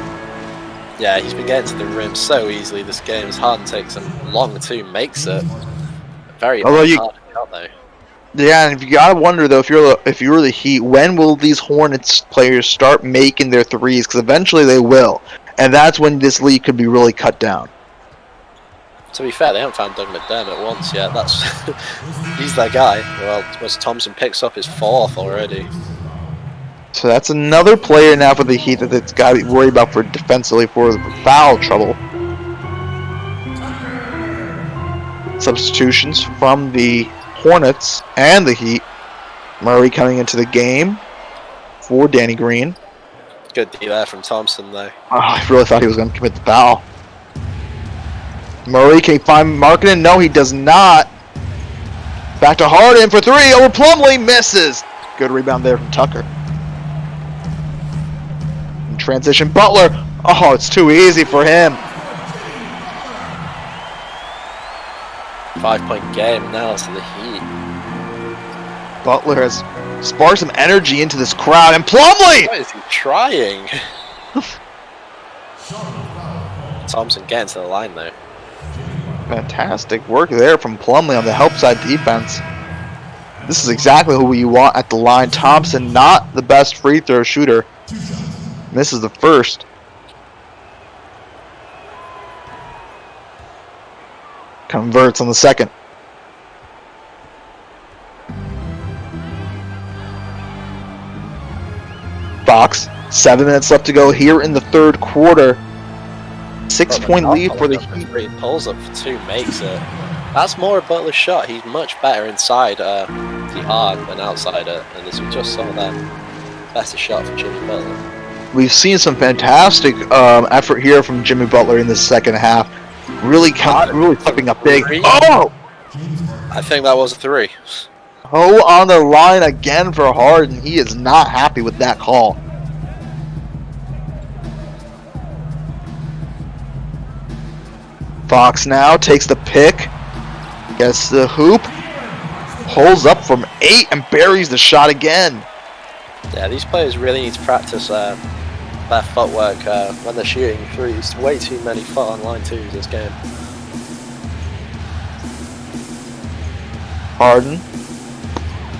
Speaker 3: Yeah, he's been getting to the rim so easily this game. As Harden takes him long too, makes it very hard out though.
Speaker 2: Yeah, and you gotta wonder though, if you're the Heat, when will these Hornets players start making their threes? Because eventually they will, and that's when this league could be really cut down.
Speaker 3: To be fair, they haven't found Doug McDermott once yet. That's he's that guy. Well, Wes Thompson picks up his 4th already.
Speaker 2: So that's another player now for the Heat that it's got to be worried about for defensively for foul trouble. Substitutions from the Hornets and the Heat. Murray coming into the game for Danny Green.
Speaker 3: Good D there from Thompson, though.
Speaker 2: Oh, I really thought he was going to commit the foul. Murray, can he find Markkinen? No, he does not. Back to Harden for three. Over Plumlee, misses. Good rebound there from Tucker. In transition, Butler. Oh, it's too easy for him.
Speaker 3: 5-point game now to the Heat.
Speaker 2: Butler has sparked some energy into this crowd, and Plumlee!
Speaker 3: What is he trying? Thompson getting to the line, though.
Speaker 2: Fantastic work there from Plumlee on the help side defense. This is exactly who you want at the line. Thompson, not the best free throw shooter. Misses the first. Converts on the second. Fox, 7 minutes left to go here in the third quarter. 6-point lead for the Heat.
Speaker 3: He pulls up for two, makes it. That's more a Butler shot. He's much better inside the arc than outside it. And as we just saw that, better shot for Jimmy Butler.
Speaker 2: We've seen some fantastic effort here from Jimmy Butler in the second half. Really stepping up big. Oh!
Speaker 3: I think that was a three.
Speaker 2: Oh, on the line again for Harden. He is not happy with that call. Fox now takes the pick. Gets the hoop. Holds up from 8 and buries the shot again.
Speaker 3: Yeah, these players really need to practice their footwork when they're shooting threes. Way too many foot on line twos this game.
Speaker 2: Harden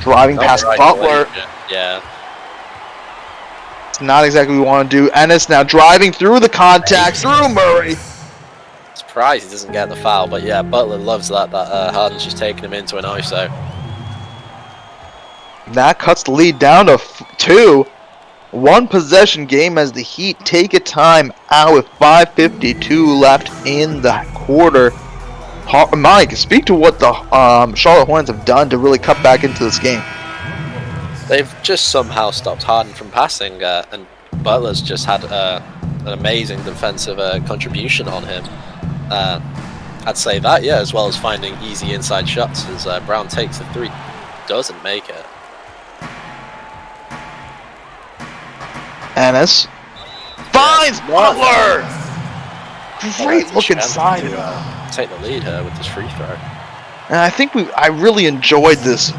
Speaker 2: driving past Butler.
Speaker 3: Yeah.
Speaker 2: It's not exactly what we want to do. Ennis now driving through the contact, through Murray.
Speaker 3: Surprised he doesn't get the foul, but yeah, Butler loves that Harden's just taking him into an ISO.
Speaker 2: That cuts the lead down to 2. One possession game as the Heat take a time out with 5:52 left in the quarter. Mike, speak to what the Charlotte Hornets have done to really cut back into this game.
Speaker 3: They've just somehow stopped Harden from passing, and Butler's just had an amazing defensive contribution on him. I'd say that, yeah, as well as finding easy inside shots as Brown takes the three, doesn't make it.
Speaker 2: Ennis finds Butler! Great look inside.
Speaker 3: Take the lead here with this free throw.
Speaker 2: And I think I really enjoyed this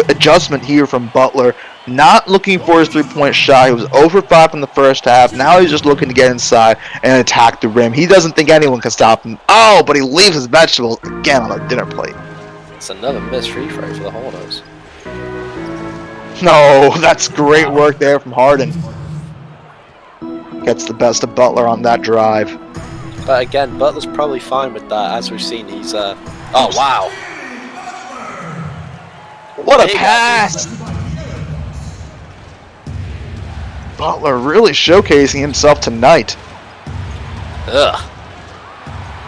Speaker 2: adjustment here from Butler. Not looking for his three-point shot. He was over 5 in the first half. Now he's just looking to get inside and attack the rim. He doesn't think anyone can stop him. Oh, but he leaves his vegetables again on a dinner plate.
Speaker 3: It's another missed free throw for the Hornets.
Speaker 2: No, that's great work there from Harden. Gets the best of Butler on that drive.
Speaker 3: But again, Butler's probably fine with that. As we've seen, he's oh wow!
Speaker 2: What a pass! Butler really showcasing himself tonight.
Speaker 3: Ugh.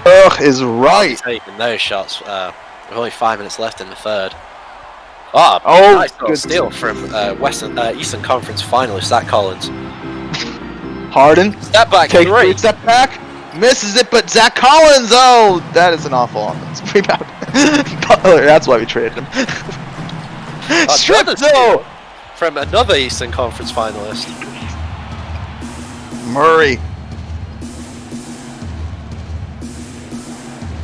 Speaker 2: Ugh is right.
Speaker 3: Taking those shots. With only 5 minutes left in the third.
Speaker 2: Oh,
Speaker 3: nice little steal from Eastern Conference finalist Zach Collins.
Speaker 2: Harden.
Speaker 3: Step back,
Speaker 2: Take
Speaker 3: three.
Speaker 2: Step back. Misses it, but Zach Collins. Oh, that is an awful offense. Rebound. Butler. That's why we traded him. Strip though.
Speaker 3: From another Eastern Conference finalist.
Speaker 2: Murray.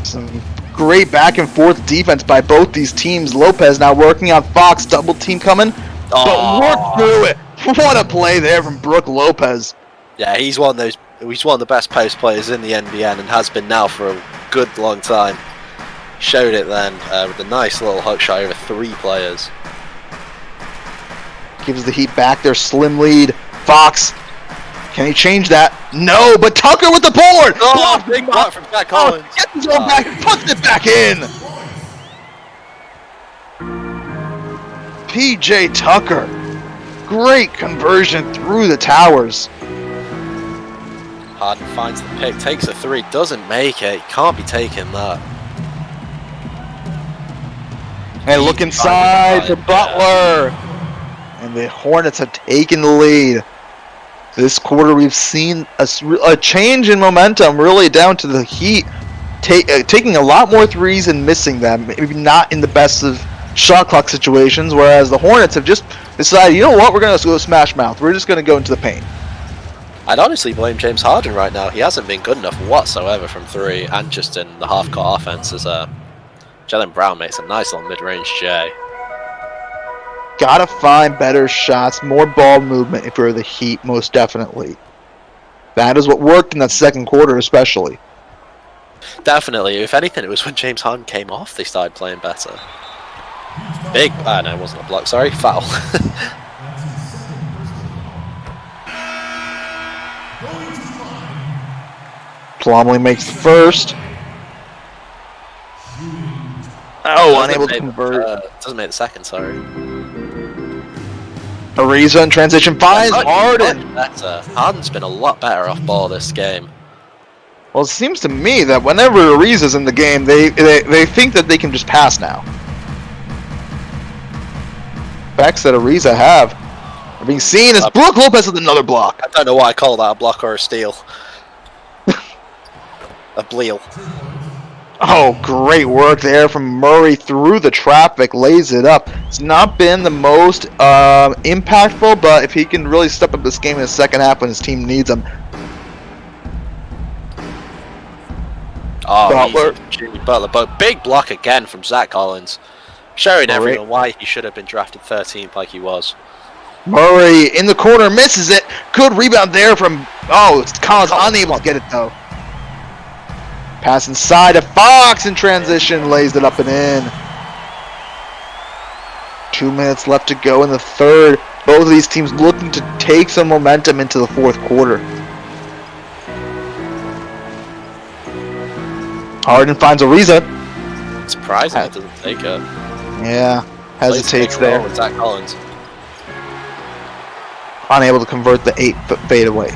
Speaker 2: Some great back and forth defense by both these teams. Lopez now working on Fox, double team coming, but work through it. What a play there from Brook Lopez.
Speaker 3: Yeah, he's one of the best post players in the NBN and has been now for a good long time. Showed it then with a nice little hook shot over 3 players.
Speaker 2: Gives the Heat back their slim lead. Fox, can he change that? No, but Tucker with the board!
Speaker 3: Oh, big block from Jack Collins.
Speaker 2: Gets his own back, puts it back in! PJ Tucker. Great conversion through the towers.
Speaker 3: Harden finds the pick, takes a 3, doesn't make it. Can't be taking that.
Speaker 2: And look inside for Butler. And the Hornets have taken the lead. This quarter, we've seen a change in momentum, really down to the Heat taking a lot more threes and missing them. Maybe not in the best of shot clock situations, whereas the Hornets have just decided, you know what, we're going to go smash mouth. We're just going to go into the paint.
Speaker 3: I'd honestly blame James Harden right now. He hasn't been good enough whatsoever from three, and just in the half-court offense as Jaylen Brown makes a nice little mid-range J.
Speaker 2: Gotta find better shots, more ball movement if you're the Heat, most definitely. That is what worked in that second quarter, especially.
Speaker 3: Definitely. If anything, it was when James Harden came off they started playing better. Big... no, it wasn't a block. Sorry, foul.
Speaker 2: Plumlee makes the first. Oh, unable to convert.
Speaker 3: Doesn't make the second, sorry.
Speaker 2: Ariza in transition finds Harden.
Speaker 3: Harden's been a lot better off ball this game.
Speaker 2: Well, it seems to me that whenever Ariza's in the game, they think that they can just pass now. Facts that Ariza have are being seen as Brook Lopez with another block.
Speaker 3: I don't know why I call that a block or a steal. A bleal.
Speaker 2: Oh, great work there from Murray through the traffic, lays it up. It's not been the most impactful, but if he can really step up this game in the second half when his team needs him.
Speaker 3: Oh, Butler, but big block again from Zach Collins, showing everyone why he should have been drafted 13th like he was.
Speaker 2: Murray in the corner, misses it. Good rebound there from, Collins unable to get it though. Pass inside to Fox in transition, lays it up and in. 2 minutes left to go in the third. Both of these teams looking to take some momentum into the fourth quarter. Harden finds Ariza.
Speaker 3: Surprising it doesn't take it.
Speaker 2: Yeah, hesitates there.
Speaker 3: With Zach Collins.
Speaker 2: Unable to convert the 8-foot fadeaway.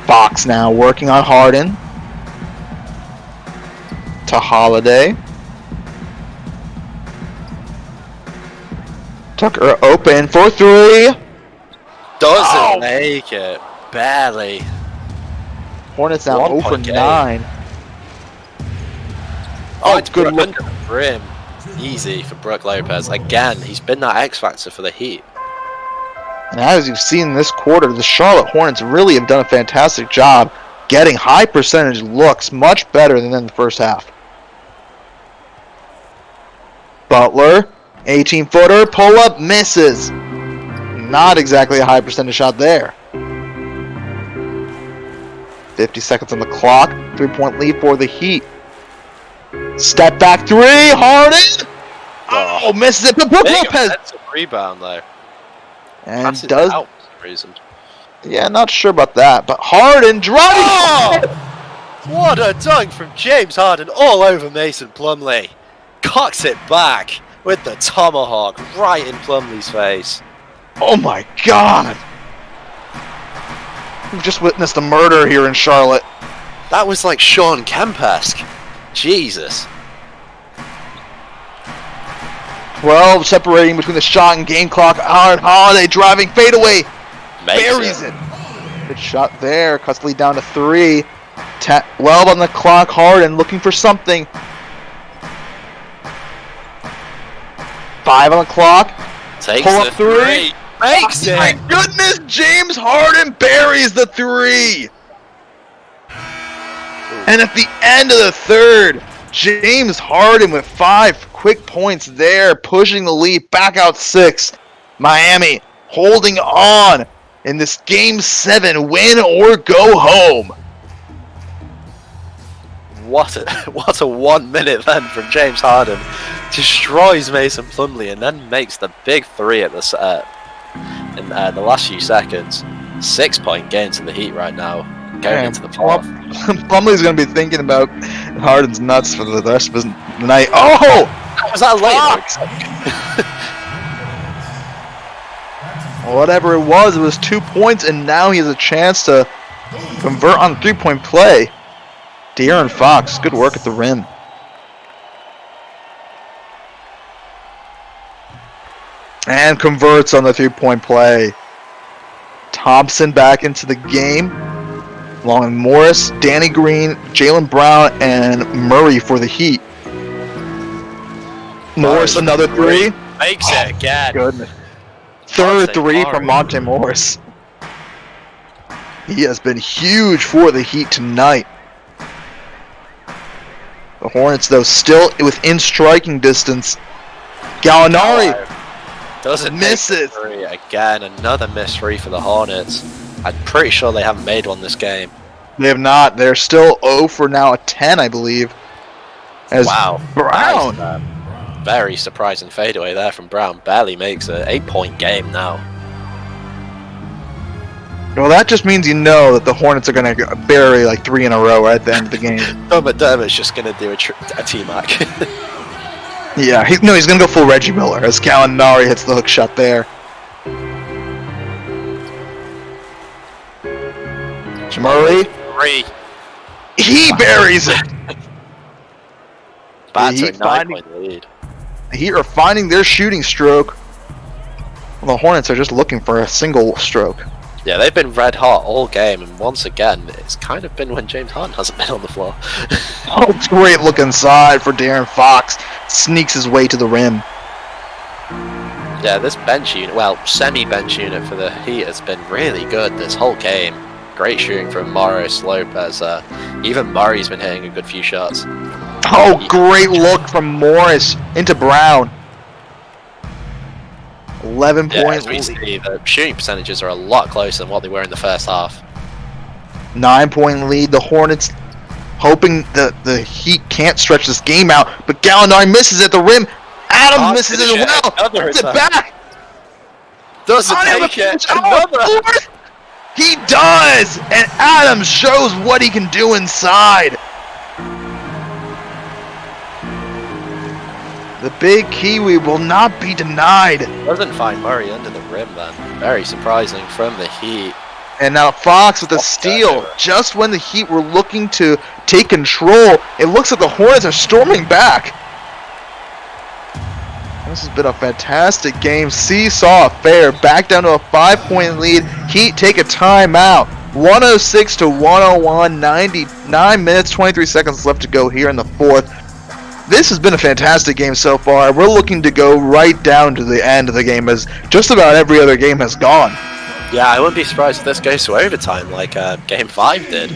Speaker 2: Fox now working on Harden. To Holiday. Tucker open for three.
Speaker 3: Doesn't make it. Barely.
Speaker 2: Hornets now 0 for 9.
Speaker 3: Oh, it's
Speaker 2: good look.
Speaker 3: Under the rim. Easy for Brook Lopez. Again, he's been that X factor for the Heat.
Speaker 2: And as you've seen this quarter, the Charlotte Hornets really have done a fantastic job getting high percentage looks, much better than in the first half. Butler, 18-footer, pull-up, misses. Not exactly a high percentage shot there. 50 seconds on the clock, 3-point lead for the Heat. Step back three, Harden! Oh, misses it, but Brook Lopez!
Speaker 3: That's a rebound though.
Speaker 2: And
Speaker 3: passes
Speaker 2: does...
Speaker 3: out for some reason.
Speaker 2: Yeah, not sure about that, but Harden driving...
Speaker 3: What a dunk from James Harden all over Mason Plumlee. Cocks it back with the tomahawk right in Plumlee's face.
Speaker 2: Oh my god! We've just witnessed a murder here in Charlotte.
Speaker 3: That was like Sean Kemp-esque. Jesus.
Speaker 2: 12 separating between the shot and game clock. Holiday driving fadeaway. Buries it. Good shot there. Cuts the lead down to 3. 12 on the clock. Harden looking for something. 5 on the clock.
Speaker 3: Takes
Speaker 2: Pull
Speaker 3: the
Speaker 2: up 3.
Speaker 3: Makes it.
Speaker 2: My goodness, James Harden buries the 3. And at the end of the third, James Harden with 5 quick points there, pushing the lead back out 6. Miami holding on in this Game 7, win or go home.
Speaker 3: What a 1 minute then from James Harden. Destroys Mason Plumlee and then makes the big 3 at the in the last few seconds. 6-point game to the Heat right now, going into the fourth.
Speaker 2: Plumlee's going to be thinking about Harden's nuts for the rest of his night. Oh!
Speaker 3: Was that late?
Speaker 2: Whatever it was 2 points, and now he has a chance to convert on 3-point play. De'Aaron Fox, good work at the rim. And converts on the 3-point play. Thompson back into the game. Along with Morris, Danny Green, Jaylen Brown, and Murray for the Heat. Morris, another three.
Speaker 3: Makes it again.
Speaker 2: Goodness. Third three
Speaker 3: Murray.
Speaker 2: from Monte Morris. He has been huge for the Heat tonight. The Hornets, though, still within striking distance. Gallinari
Speaker 3: doesn't
Speaker 2: misses.
Speaker 3: Three again. Another missed three for the Hornets. I'm pretty sure they haven't made one this game.
Speaker 2: They have not. They're still 0 for now a 10, I believe. As
Speaker 3: Wow.
Speaker 2: Brown.
Speaker 3: Nice, very surprising fadeaway there from Brown. Barely makes an 8-point game now.
Speaker 2: Well, that just means you know that the Hornets are going to bury like 3 in a row right at the end of the game.
Speaker 3: McDermott's just going to do a T-Mac.
Speaker 2: Yeah, he's going to go full Reggie Miller as Gallinari hits the hook shot there. Murray. He buries it.
Speaker 3: Back to a 9-point lead.
Speaker 2: The Heat are finding their shooting stroke. Well, the Hornets are just looking for a single stroke.
Speaker 3: Yeah, they've been red hot all game, and once again, it's kind of been when James Harden hasn't been on the floor.
Speaker 2: Oh, great look inside for De'Aaron Fox. Sneaks his way to the rim.
Speaker 3: Yeah, this bench unit, well, semi-bench unit for the Heat has been really good this whole game. Great shooting from Morris, Lopez. Even Murray's been hitting a good few shots.
Speaker 2: Oh, great look from Morris into Brown. 11-point
Speaker 3: lead. See, the shooting percentages are a lot closer than what they were in the first half.
Speaker 2: 9-point lead. The Hornets hoping that the Heat can't stretch this game out, but Gallinari misses at the rim. Adams misses it as well. Puts it back.
Speaker 3: Doesn't take it. Another.
Speaker 2: He does, and Adams shows what he can do inside. The big Kiwi will not be denied.
Speaker 3: Doesn't find Murray under the rim then. Very surprising from the Heat.
Speaker 2: And now Fox with a steal. Just when the Heat were looking to take control, it looks like the Hornets are storming back. This has been a fantastic game. Seesaw affair. Back down to a 5-point lead. Heat take a timeout. 106 to 101. 99 minutes, 23 seconds left to go here in the fourth. This has been a fantastic game so far. We're looking to go right down to the end of the game as just about every other game has gone.
Speaker 3: Yeah, I wouldn't be surprised if this goes to overtime like Game 5 did.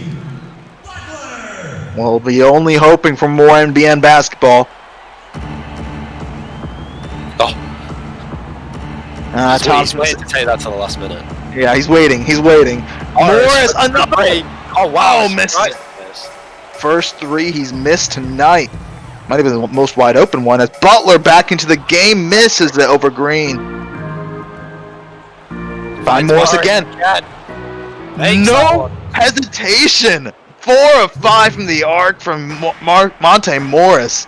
Speaker 2: We'll be only hoping for more NBN basketball.
Speaker 3: Oh. He's waiting to take that to the last minute.
Speaker 2: Yeah, he's waiting. Morris, another.
Speaker 3: Oh, wow.
Speaker 2: Oh, missed it. First three he's missed tonight. Might have been the most wide open one as Butler back into the game misses it over Green. Find Morris again. No hesitation. 4 of 5 from the arc from Monte Morris.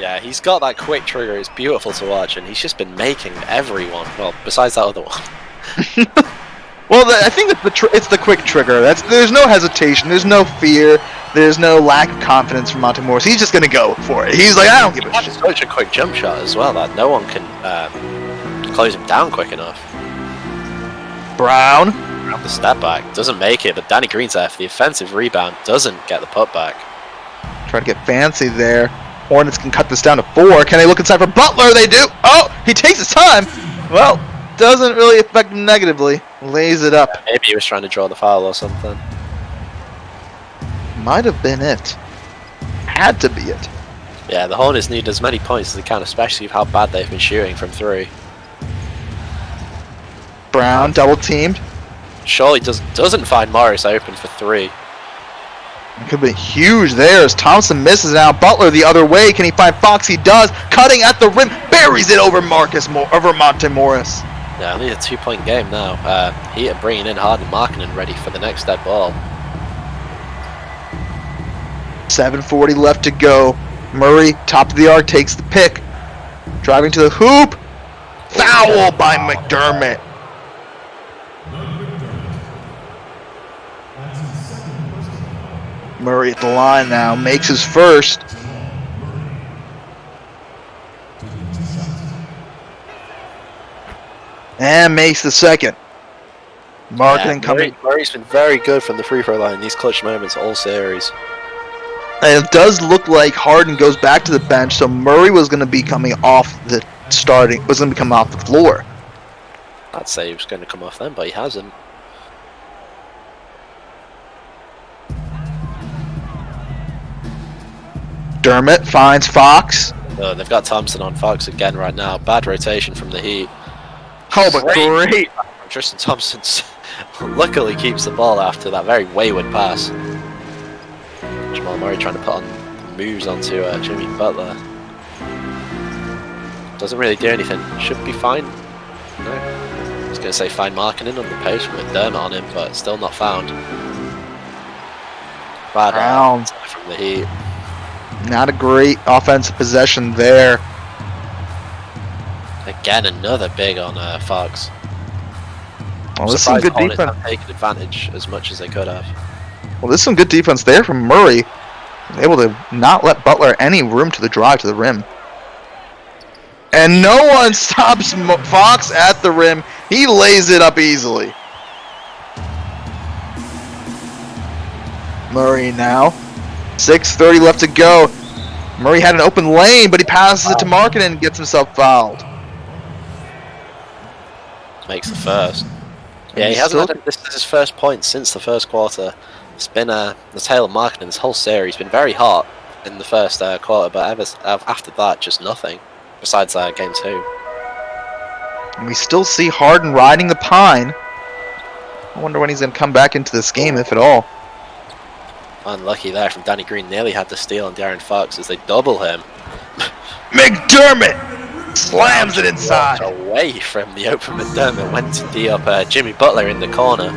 Speaker 3: Yeah, he's got that quick trigger. It's beautiful to watch, and he's just been making everyone. Well, besides that other one.
Speaker 2: Well, I think it's the quick trigger. There's no hesitation. There's no fear. There's no lack of confidence from Monte Morris. He's just gonna go for it. He's like, I don't give a shit.
Speaker 3: Such a quick jump shot as well that no one can close him down quick enough.
Speaker 2: Brown.
Speaker 3: The step back doesn't make it, but Danny Green's there for the offensive rebound. Doesn't get the putback.
Speaker 2: Try to get fancy there. Hornets can cut this down to 4. Can they look inside for Butler? They do. Oh, he takes his time. Well, doesn't really affect him negatively. Lays it up.
Speaker 3: Yeah, maybe he was trying to draw the foul or something.
Speaker 2: Might have been it. Had to be it.
Speaker 3: Yeah, the Hornets need as many points as they can, especially with how bad they've been shooting from 3.
Speaker 2: Brown double teamed.
Speaker 3: Surely doesn't find Morris open for 3.
Speaker 2: It could have been huge there as Thompson misses now. Butler the other way. Can he find Fox? He does. Cutting at the rim. Buries it over Monte Morris.
Speaker 3: Yeah, only a 2-point game now. Heat are bringing in Harden and Markkanen ready for the next dead ball.
Speaker 2: 7:40 left to go. Murray, top of the arc, takes the pick. Driving to the hoop. Foul by McDermott. Murray at the line now, makes his first. And makes the second. Marketing coming.
Speaker 3: Murray's been very good from the free throw line in these clutch moments all series.
Speaker 2: And it does look like Harden goes back to the bench, so Murray was going to be coming off the was going to be coming off the floor.
Speaker 3: I'd say he was going to come off then, but he hasn't.
Speaker 2: Dermott finds Fox.
Speaker 3: They've got Thompson on Fox again right now. Bad rotation from the Heat.
Speaker 2: Oh, but great.
Speaker 3: Tristan Thompson luckily keeps the ball after that very wayward pass. Jamal Murray trying to put on moves onto Jimmy Butler. Doesn't really do anything. Should be fine. No. I was going to say fine marking on the post with Dermott on him, but still not found. Bad round from the Heat.
Speaker 2: Not a great offensive possession there.
Speaker 3: Again, another big on Fox.
Speaker 2: Well, this is some good defense.
Speaker 3: Haven't taken advantage as much as they could have.
Speaker 2: Well, this is some good defense there from Murray. Able to not let Butler any room to the drive to the rim. And no one stops Fox at the rim. He lays it up easily. Murray now. 6:30 left to go. Murray had an open lane, but he passes it to Markkanen and gets himself fouled.
Speaker 3: Makes the first. Yeah, he hasn't had this is his first point since the first quarter. It's been the tail of Markkanen this whole series. Been very hot in the first quarter, but after that, just nothing. Besides game 2.
Speaker 2: And we still see Harden riding the pine. I wonder when he's going to come back into this game, if at all.
Speaker 3: Unlucky there from Danny Green. Nearly had the steal on De'Aaron Fox as they double him.
Speaker 2: McDermott slams it inside.
Speaker 3: Away from the open McDermott. Went to D up Jimmy Butler in the corner.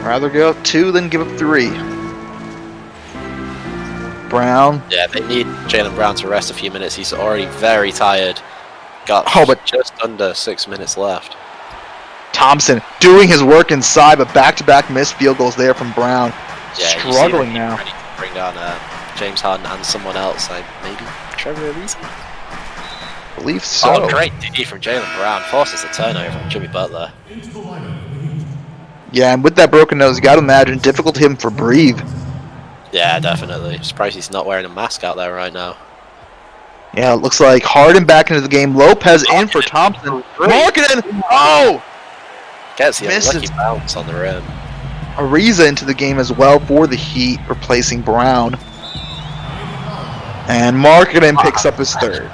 Speaker 2: Rather give up 2 than give up 3. Brown.
Speaker 3: Yeah, they need Jaylen Brown to rest a few minutes. He's already very tired. Got just under 6 minutes left.
Speaker 2: Thompson doing his work inside, but back-to-back missed field goals there from Brown.
Speaker 3: Yeah,
Speaker 2: struggling now.
Speaker 3: Ready to bring on James Harden and someone else, like maybe Trevor Ariza?
Speaker 2: I believe so.
Speaker 3: Oh, great D from Jaylen Brown. Forces a turnover from Jimmy Butler.
Speaker 2: Yeah, and with that broken nose, you got to imagine difficult to him for breathe.
Speaker 3: Yeah, definitely. Surprised he's not wearing a mask out there right now.
Speaker 2: Yeah, it looks like Harden back into the game. Lopez in for Thompson. Markkanen! Oh!
Speaker 3: Gets the unlucky bounce on the rim.
Speaker 2: Ariza into the game as well for the Heat, replacing Brown. And Markkanen picks up his third.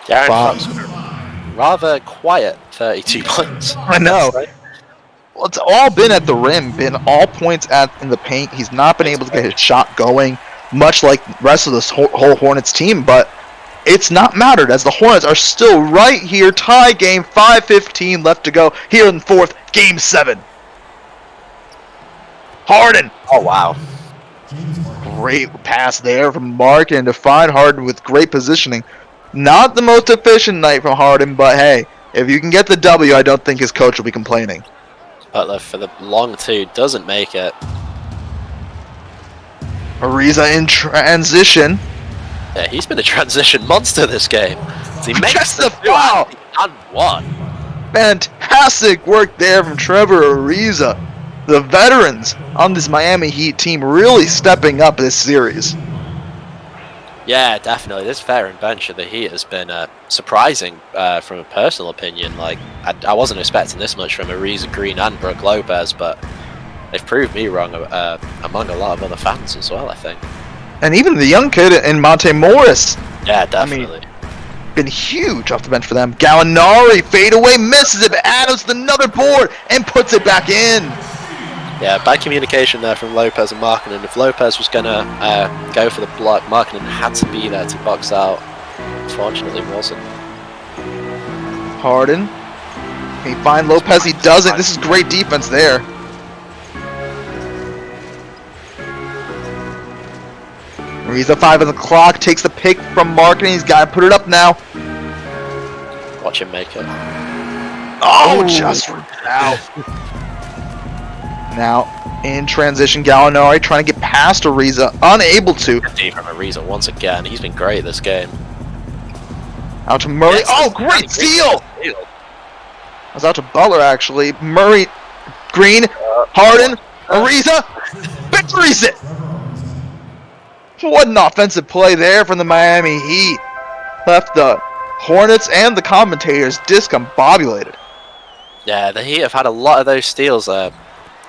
Speaker 3: De'Aaron Fox, rather quiet 32 points.
Speaker 2: I know. Well, it's all been at the rim, been all points in the paint. He's not been able to get his shot going, much like the rest of this whole Hornets team, but it's not mattered as the Hornets are still right here. Tie game, 5:15 left to go here in the fourth, game 7. Harden.
Speaker 3: Oh, wow.
Speaker 2: Great pass there from Markkanen to find Harden with great positioning. Not the most efficient night from Harden, but hey, if you can get the W, I don't think his coach will be complaining.
Speaker 3: Butler for the long 2 doesn't make it.
Speaker 2: Ariza in transition.
Speaker 3: Yeah, he's been a transition monster this game. He makes
Speaker 2: the foul
Speaker 3: and 1.
Speaker 2: Fantastic work there from Trevor Ariza. The veterans on this Miami Heat team really stepping up this series.
Speaker 3: Yeah, definitely. This veteran bench of the Heat has been surprising from a personal opinion. Like, I wasn't expecting this much from Ariza, Green, and Brook Lopez, but they've proved me wrong among a lot of other fans as well, I think. And
Speaker 2: even the young kid in Monte Morris.
Speaker 3: Yeah, definitely.
Speaker 2: Been huge off the bench for them. Gallinari fade away, misses it, but Adams with another board and puts it back in.
Speaker 3: Yeah, bad communication there from Lopez and Markkanen. If Lopez was going to go for the block, Markkanen had to be there to box out. Unfortunately, wasn't.
Speaker 2: Harden. He finds Lopez, he doesn't. This is great defense there. He's at 5 on the clock, takes the pick from Markkanen. He's got to put it up now.
Speaker 3: Watch him make it.
Speaker 2: Oh, just out. Now, in transition, Gallinari trying to get past Ariza, unable to.
Speaker 3: D from Ariza once again. He's been great this game.
Speaker 2: Out to Murray.
Speaker 3: Yes,
Speaker 2: Oh, great steal! I was out to Butler, actually. Murray, Green, Harden, Ariza. Victories it! What an offensive play there from the Miami Heat. Left the Hornets and the commentators discombobulated.
Speaker 3: Yeah, the Heat have had a lot of those steals there.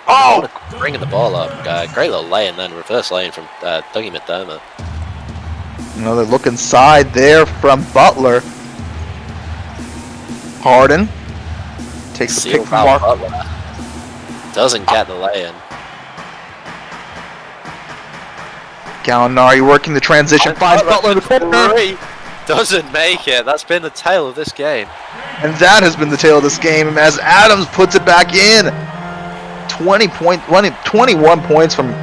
Speaker 2: Oh!
Speaker 3: Bringing the ball up. Great little lay and then reverse lane from Dougie McDermott.
Speaker 2: Another look inside there from Butler. Harden takes the pick from Mark.
Speaker 3: Butler. Doesn't get the lay-in.
Speaker 2: Gallinari working the transition, finds Butler in the corner.
Speaker 3: Doesn't make it. That's been the tale of this game.
Speaker 2: And that has been the tale of this game as Adams puts it back in. 21 points from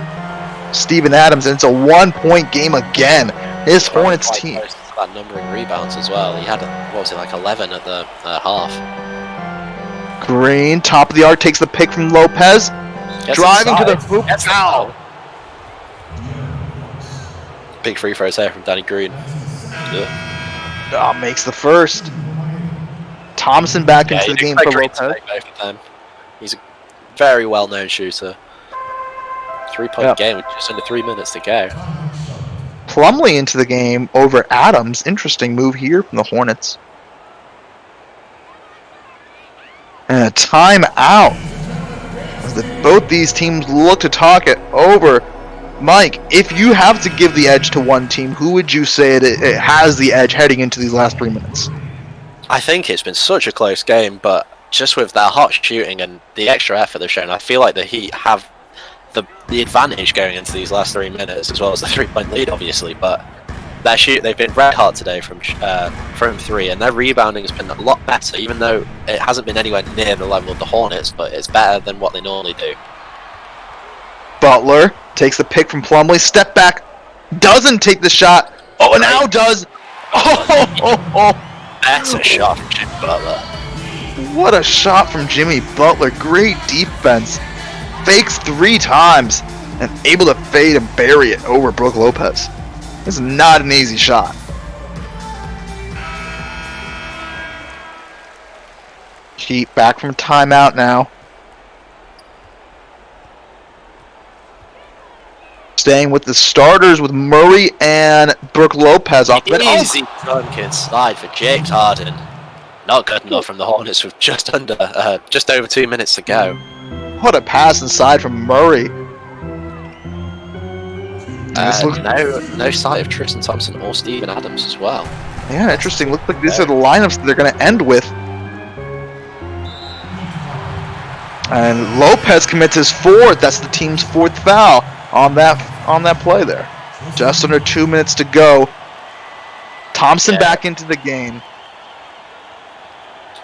Speaker 2: Steven Adams, and it's a 1-point game again. This Hornets team.
Speaker 3: About numbering rebounds as well. He had, what was it, like 11 at the half.
Speaker 2: Green, top of the arc, takes the pick from Lopez. Driving to the hoop. Foul.
Speaker 3: Big free throws there from Danny Green.
Speaker 2: Oh, makes the first. Thompson back into the game for Lopez.
Speaker 3: He's a very well-known shooter. 3-point game with just under 3 minutes to go.
Speaker 2: Plumlee into the game over Adams. Interesting move here from the Hornets. And a timeout. As both these teams look to talk it over. Mike, if you have to give the edge to one team, who would you say it has the edge heading into these last 3 minutes?
Speaker 3: I think it's been such a close game, but just with their hot shooting and the extra effort they've shown, I feel like the Heat have the advantage going into these last 3 minutes, as well as the 3-point lead, obviously. But they've been red hot today from three, and their rebounding has been a lot better, even though it hasn't been anywhere near the level of the Hornets. But it's better than what they normally do.
Speaker 2: Butler takes the pick from Plumlee, step back, doesn't take the shot. Oh, and now does. Oh.
Speaker 3: That's a shot from Jimmy Butler.
Speaker 2: What a shot from Jimmy Butler. Great defense. Fakes 3 times and able to fade and bury it over Brook Lopez. This is not an easy shot. Heat back from timeout now. Staying with the starters with Murray and Brook Lopez off the bench.
Speaker 3: Easy dunk inside for James Harden. Not good enough from the Hornets with just over 2 minutes to go.
Speaker 2: What a pass inside from Murray.
Speaker 3: No sight of Tristan Thompson or Steven Adams as well.
Speaker 2: Yeah, interesting. Looks like these are the lineups that they're going to end with. And Lopez commits his 4th. That's the team's 4th foul on that play there. Just under 2 minutes to go. Thompson back into the game.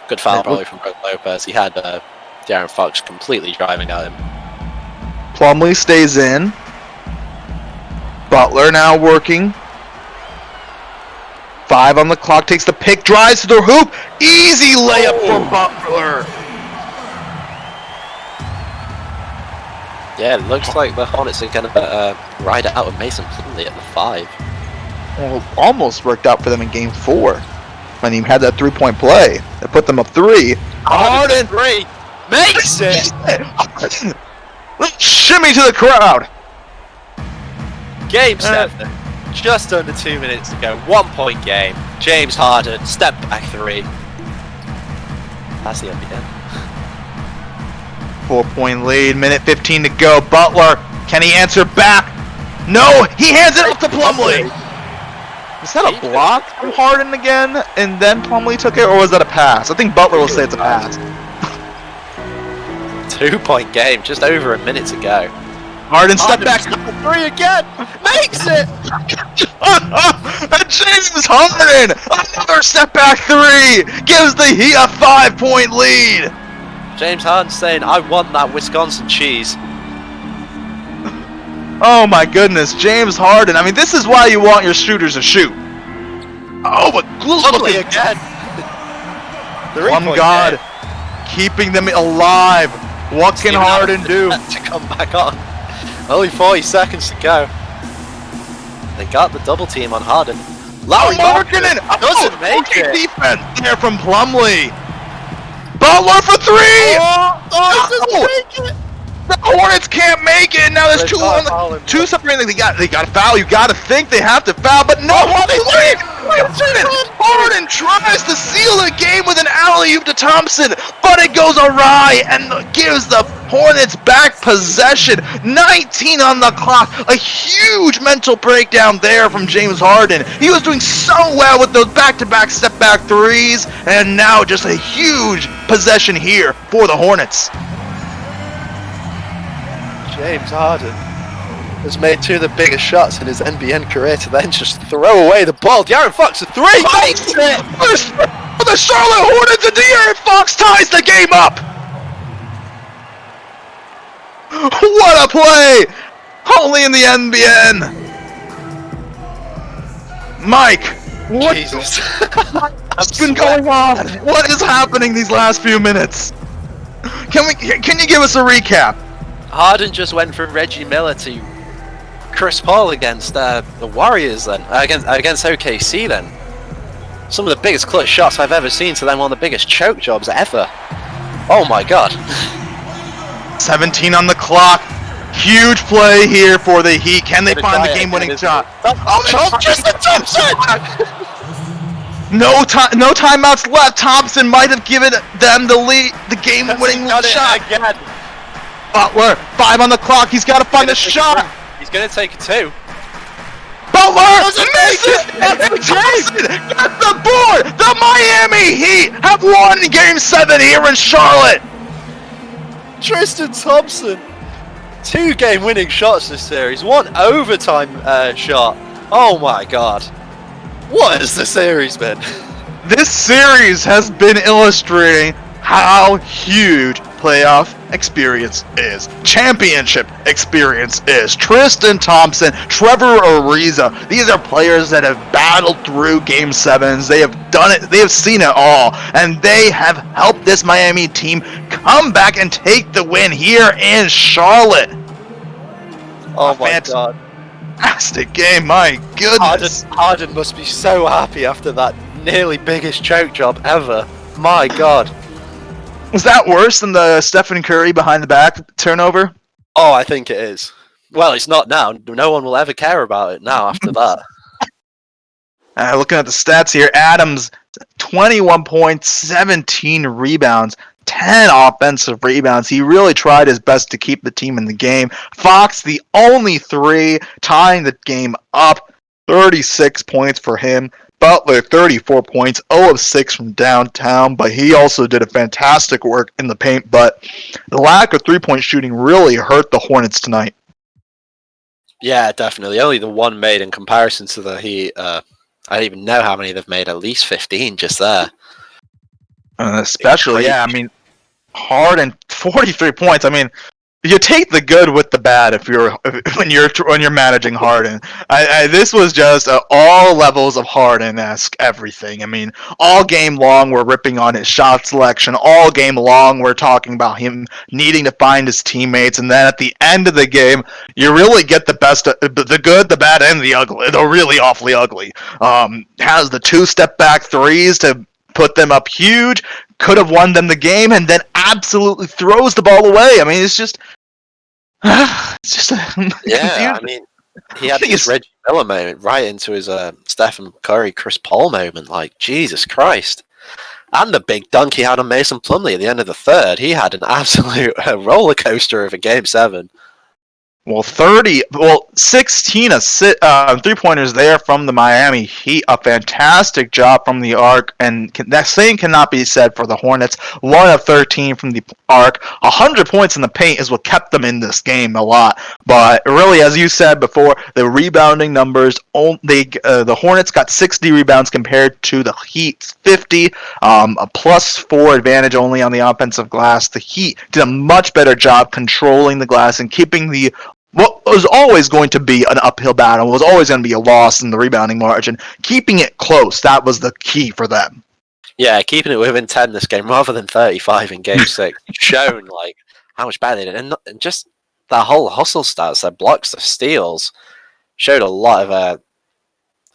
Speaker 3: Good foul probably from Brook Lopez. He had De'Aaron Fox completely driving at him.
Speaker 2: Plumlee stays in. Butler now working. 5 on the clock, takes the pick, drives to the hoop. Easy layup for Butler.
Speaker 3: Yeah, it looks like the Hornets are going to ride it out with Mason Plumlee at the 5.
Speaker 2: Well, almost worked out for them in Game 4 when he had that 3-point play that put them up 3.
Speaker 3: Harden 3 makes it.
Speaker 2: Shimmy to the crowd.
Speaker 3: Game 7, just under 2 minutes to go. 1-point game. James Harden, step back 3. That's the NBN.
Speaker 2: 4-point lead, minute 15 to go. Butler, can he answer back? No, he hands it off to Plumlee. Is that a block from Harden again, and then Plumlee took it, or was that a pass? I think Butler will say it's a pass.
Speaker 3: 2-point game, just over a minute to go.
Speaker 2: Harden step back.
Speaker 3: 3 again, makes it!
Speaker 2: And James Harden, another step back 3, gives the Heat a 5-point lead.
Speaker 3: James Harden saying, I want that Wisconsin cheese.
Speaker 2: Oh my goodness, James Harden. I mean, this is why you want your shooters to shoot. Oh, but look
Speaker 3: again.
Speaker 2: One God keeping them alive What can Harden do?
Speaker 3: To come back on. Only 40 seconds to go. They got the double team on Harden. Larry
Speaker 2: Markkinen
Speaker 3: doesn't make it.
Speaker 2: Defense there from Plumlee. Butler for three.
Speaker 3: Oh, it doesn't make it.
Speaker 2: The Hornets can't make it. Now there's two separating. They got a foul. You got to think they have to foul, but no. Harden tries to seal the game with an alley-oop to Thompson, but it goes awry and gives the Hornets back possession. 19 on the clock. A huge mental breakdown there from James Harden. He was doing so well with those back-to-back step-back threes, and now just a huge possession here for the Hornets.
Speaker 3: James Harden has made two of the biggest shots in his NBN career to then just throw away the ball. De'Aaron Fox a three! Makes it!
Speaker 2: The Charlotte Hornets and De'Aaron Fox ties the game up! What a play! Only in the NBN! Mike, what's been going on? What is happening these last few minutes? Can you give us a recap?
Speaker 3: Harden just went from Reggie Miller to Chris Paul against the Warriors then, against OKC then. Some of the biggest clutch shots I've ever seen to them, one of the biggest choke jobs ever. Oh my god.
Speaker 2: 17 on the clock. Huge play here for the Heat. Can they find the game-winning shot?
Speaker 3: Oh, just the Thompson!
Speaker 2: No timeouts left. Thompson might have given them the lead, the game-winning shot.
Speaker 3: Again.
Speaker 2: Butler, 5 on the clock. He's got to find a shot.
Speaker 3: He's going to take a two.
Speaker 2: Butler misses. Thompson gets the board. The Miami Heat have won Game 7 here in Charlotte.
Speaker 3: Tristan Thompson, 2 game-winning shots this series. 1 overtime shot. Oh my god. What has the series been?
Speaker 2: This series has been illustrating how huge playoff experience is. Championship experience is. Tristan Thompson, Trevor Ariza, these are players that have battled through Game 7s. They have done it. They have seen it all. And they have helped this Miami team come back and take the win here in Charlotte.
Speaker 3: Oh my god.
Speaker 2: Fantastic game, my goodness.
Speaker 3: Harden must be so happy after that nearly biggest choke job ever. My god.
Speaker 2: Was that worse than the Stephen Curry behind the back turnover?
Speaker 3: Oh, I think it is. Well, it's not now. No one will ever care about it now after that.
Speaker 2: Looking at the stats here, Adams, 21 points, 17 rebounds, 10 offensive rebounds. He really tried his best to keep the team in the game. Fox, the only 3, tying the game up, 36 points for him. Butler, 34 points, 0 of 6 from downtown, but he also did a fantastic work in the paint, but the lack of three-point shooting really hurt the Hornets tonight.
Speaker 3: Yeah, definitely. Only the one made in comparison to the Heat. I don't even know how many they've made, at least 15 just there.
Speaker 2: Especially, yeah, I mean, Harden, 43 points. I mean, you take the good with the bad when you're managing Harden. This was just all levels of Harden-esque everything. I mean, all game long we're ripping on his shot selection. All game long we're talking about him needing to find his teammates. And then at the end of the game, you really get the best, the good, the bad, and the ugly. The really awfully ugly. Has the 2 step back threes to put them up huge. Could have won them the game, and then absolutely throws the ball away. I mean, it's just yeah.
Speaker 3: I mean, he had his Reggie Miller moment right into his Stephen Curry, Chris Paul moment. Like, Jesus Christ! And the big dunk he had on Mason Plumlee at the end of the third. He had an absolute roller coaster of a Game 7.
Speaker 2: Well, 16 3-pointers there from the Miami Heat. A fantastic job from the arc, and that same cannot be said for the Hornets. 1 of 13 from the arc. 100 points in the paint is what kept them in this game a lot. But really, as you said before, the rebounding numbers, the Hornets got 60 rebounds compared to the Heat's 50. A +4 advantage only on the offensive glass. The Heat did a much better job controlling the glass and keeping what was always going to be an uphill battle, was always going to be a loss in the rebounding margin. Keeping it close, that was the key for them.
Speaker 3: Yeah, keeping it within 10 this game rather than 35 in Game 6. Shown, like, how much better they did, and just their whole hustle stats, their blocks, their steals, showed a lot of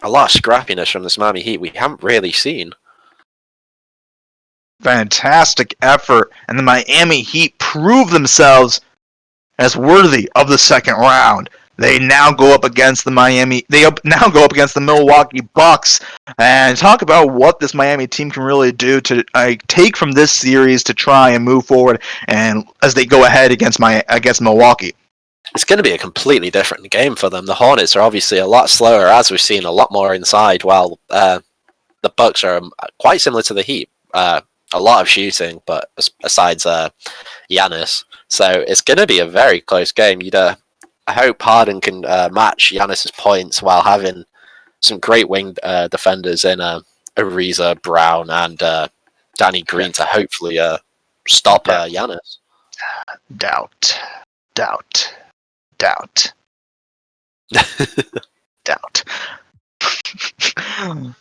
Speaker 3: scrappiness from this Miami Heat we haven't really seen.
Speaker 2: Fantastic effort, and the Miami Heat proved themselves as worthy of the second round. They now go up against the Milwaukee Bucks, and talk about what this Miami team can really do to take from this series to try and move forward, and as they go ahead against Milwaukee.
Speaker 3: It's going to be a completely different game for them. The Hornets are obviously a lot slower, as we've seen, a lot more inside, while the Bucks are quite similar to the Heat. A lot of shooting, but besides Giannis. So it's going to be a very close game. I hope Harden can match Giannis's points while having some great wing defenders in Ariza, Brown, and Danny Green to hopefully stop Giannis.
Speaker 2: Doubt.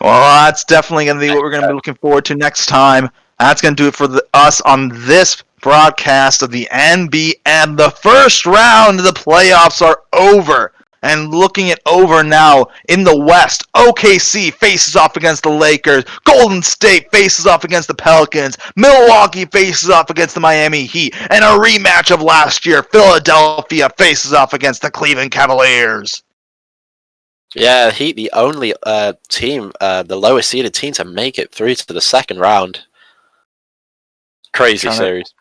Speaker 2: Well, that's definitely going to be what we're going to be looking forward to next time. That's going to do it for us on this broadcast of the NBN. The first round of the playoffs are over. And looking it over now in the West, OKC faces off against the Lakers. Golden State faces off against the Pelicans. Milwaukee faces off against the Miami Heat. And a rematch of last year, Philadelphia faces off against the Cleveland Cavaliers.
Speaker 3: Yeah, Heat, the only team, the lowest seeded team to make it through to the second round. Crazy series.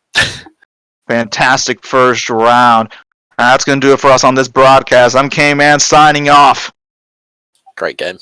Speaker 2: Fantastic first round. That's going to do it for us on this broadcast. I'm K-Man signing off.
Speaker 3: Great game.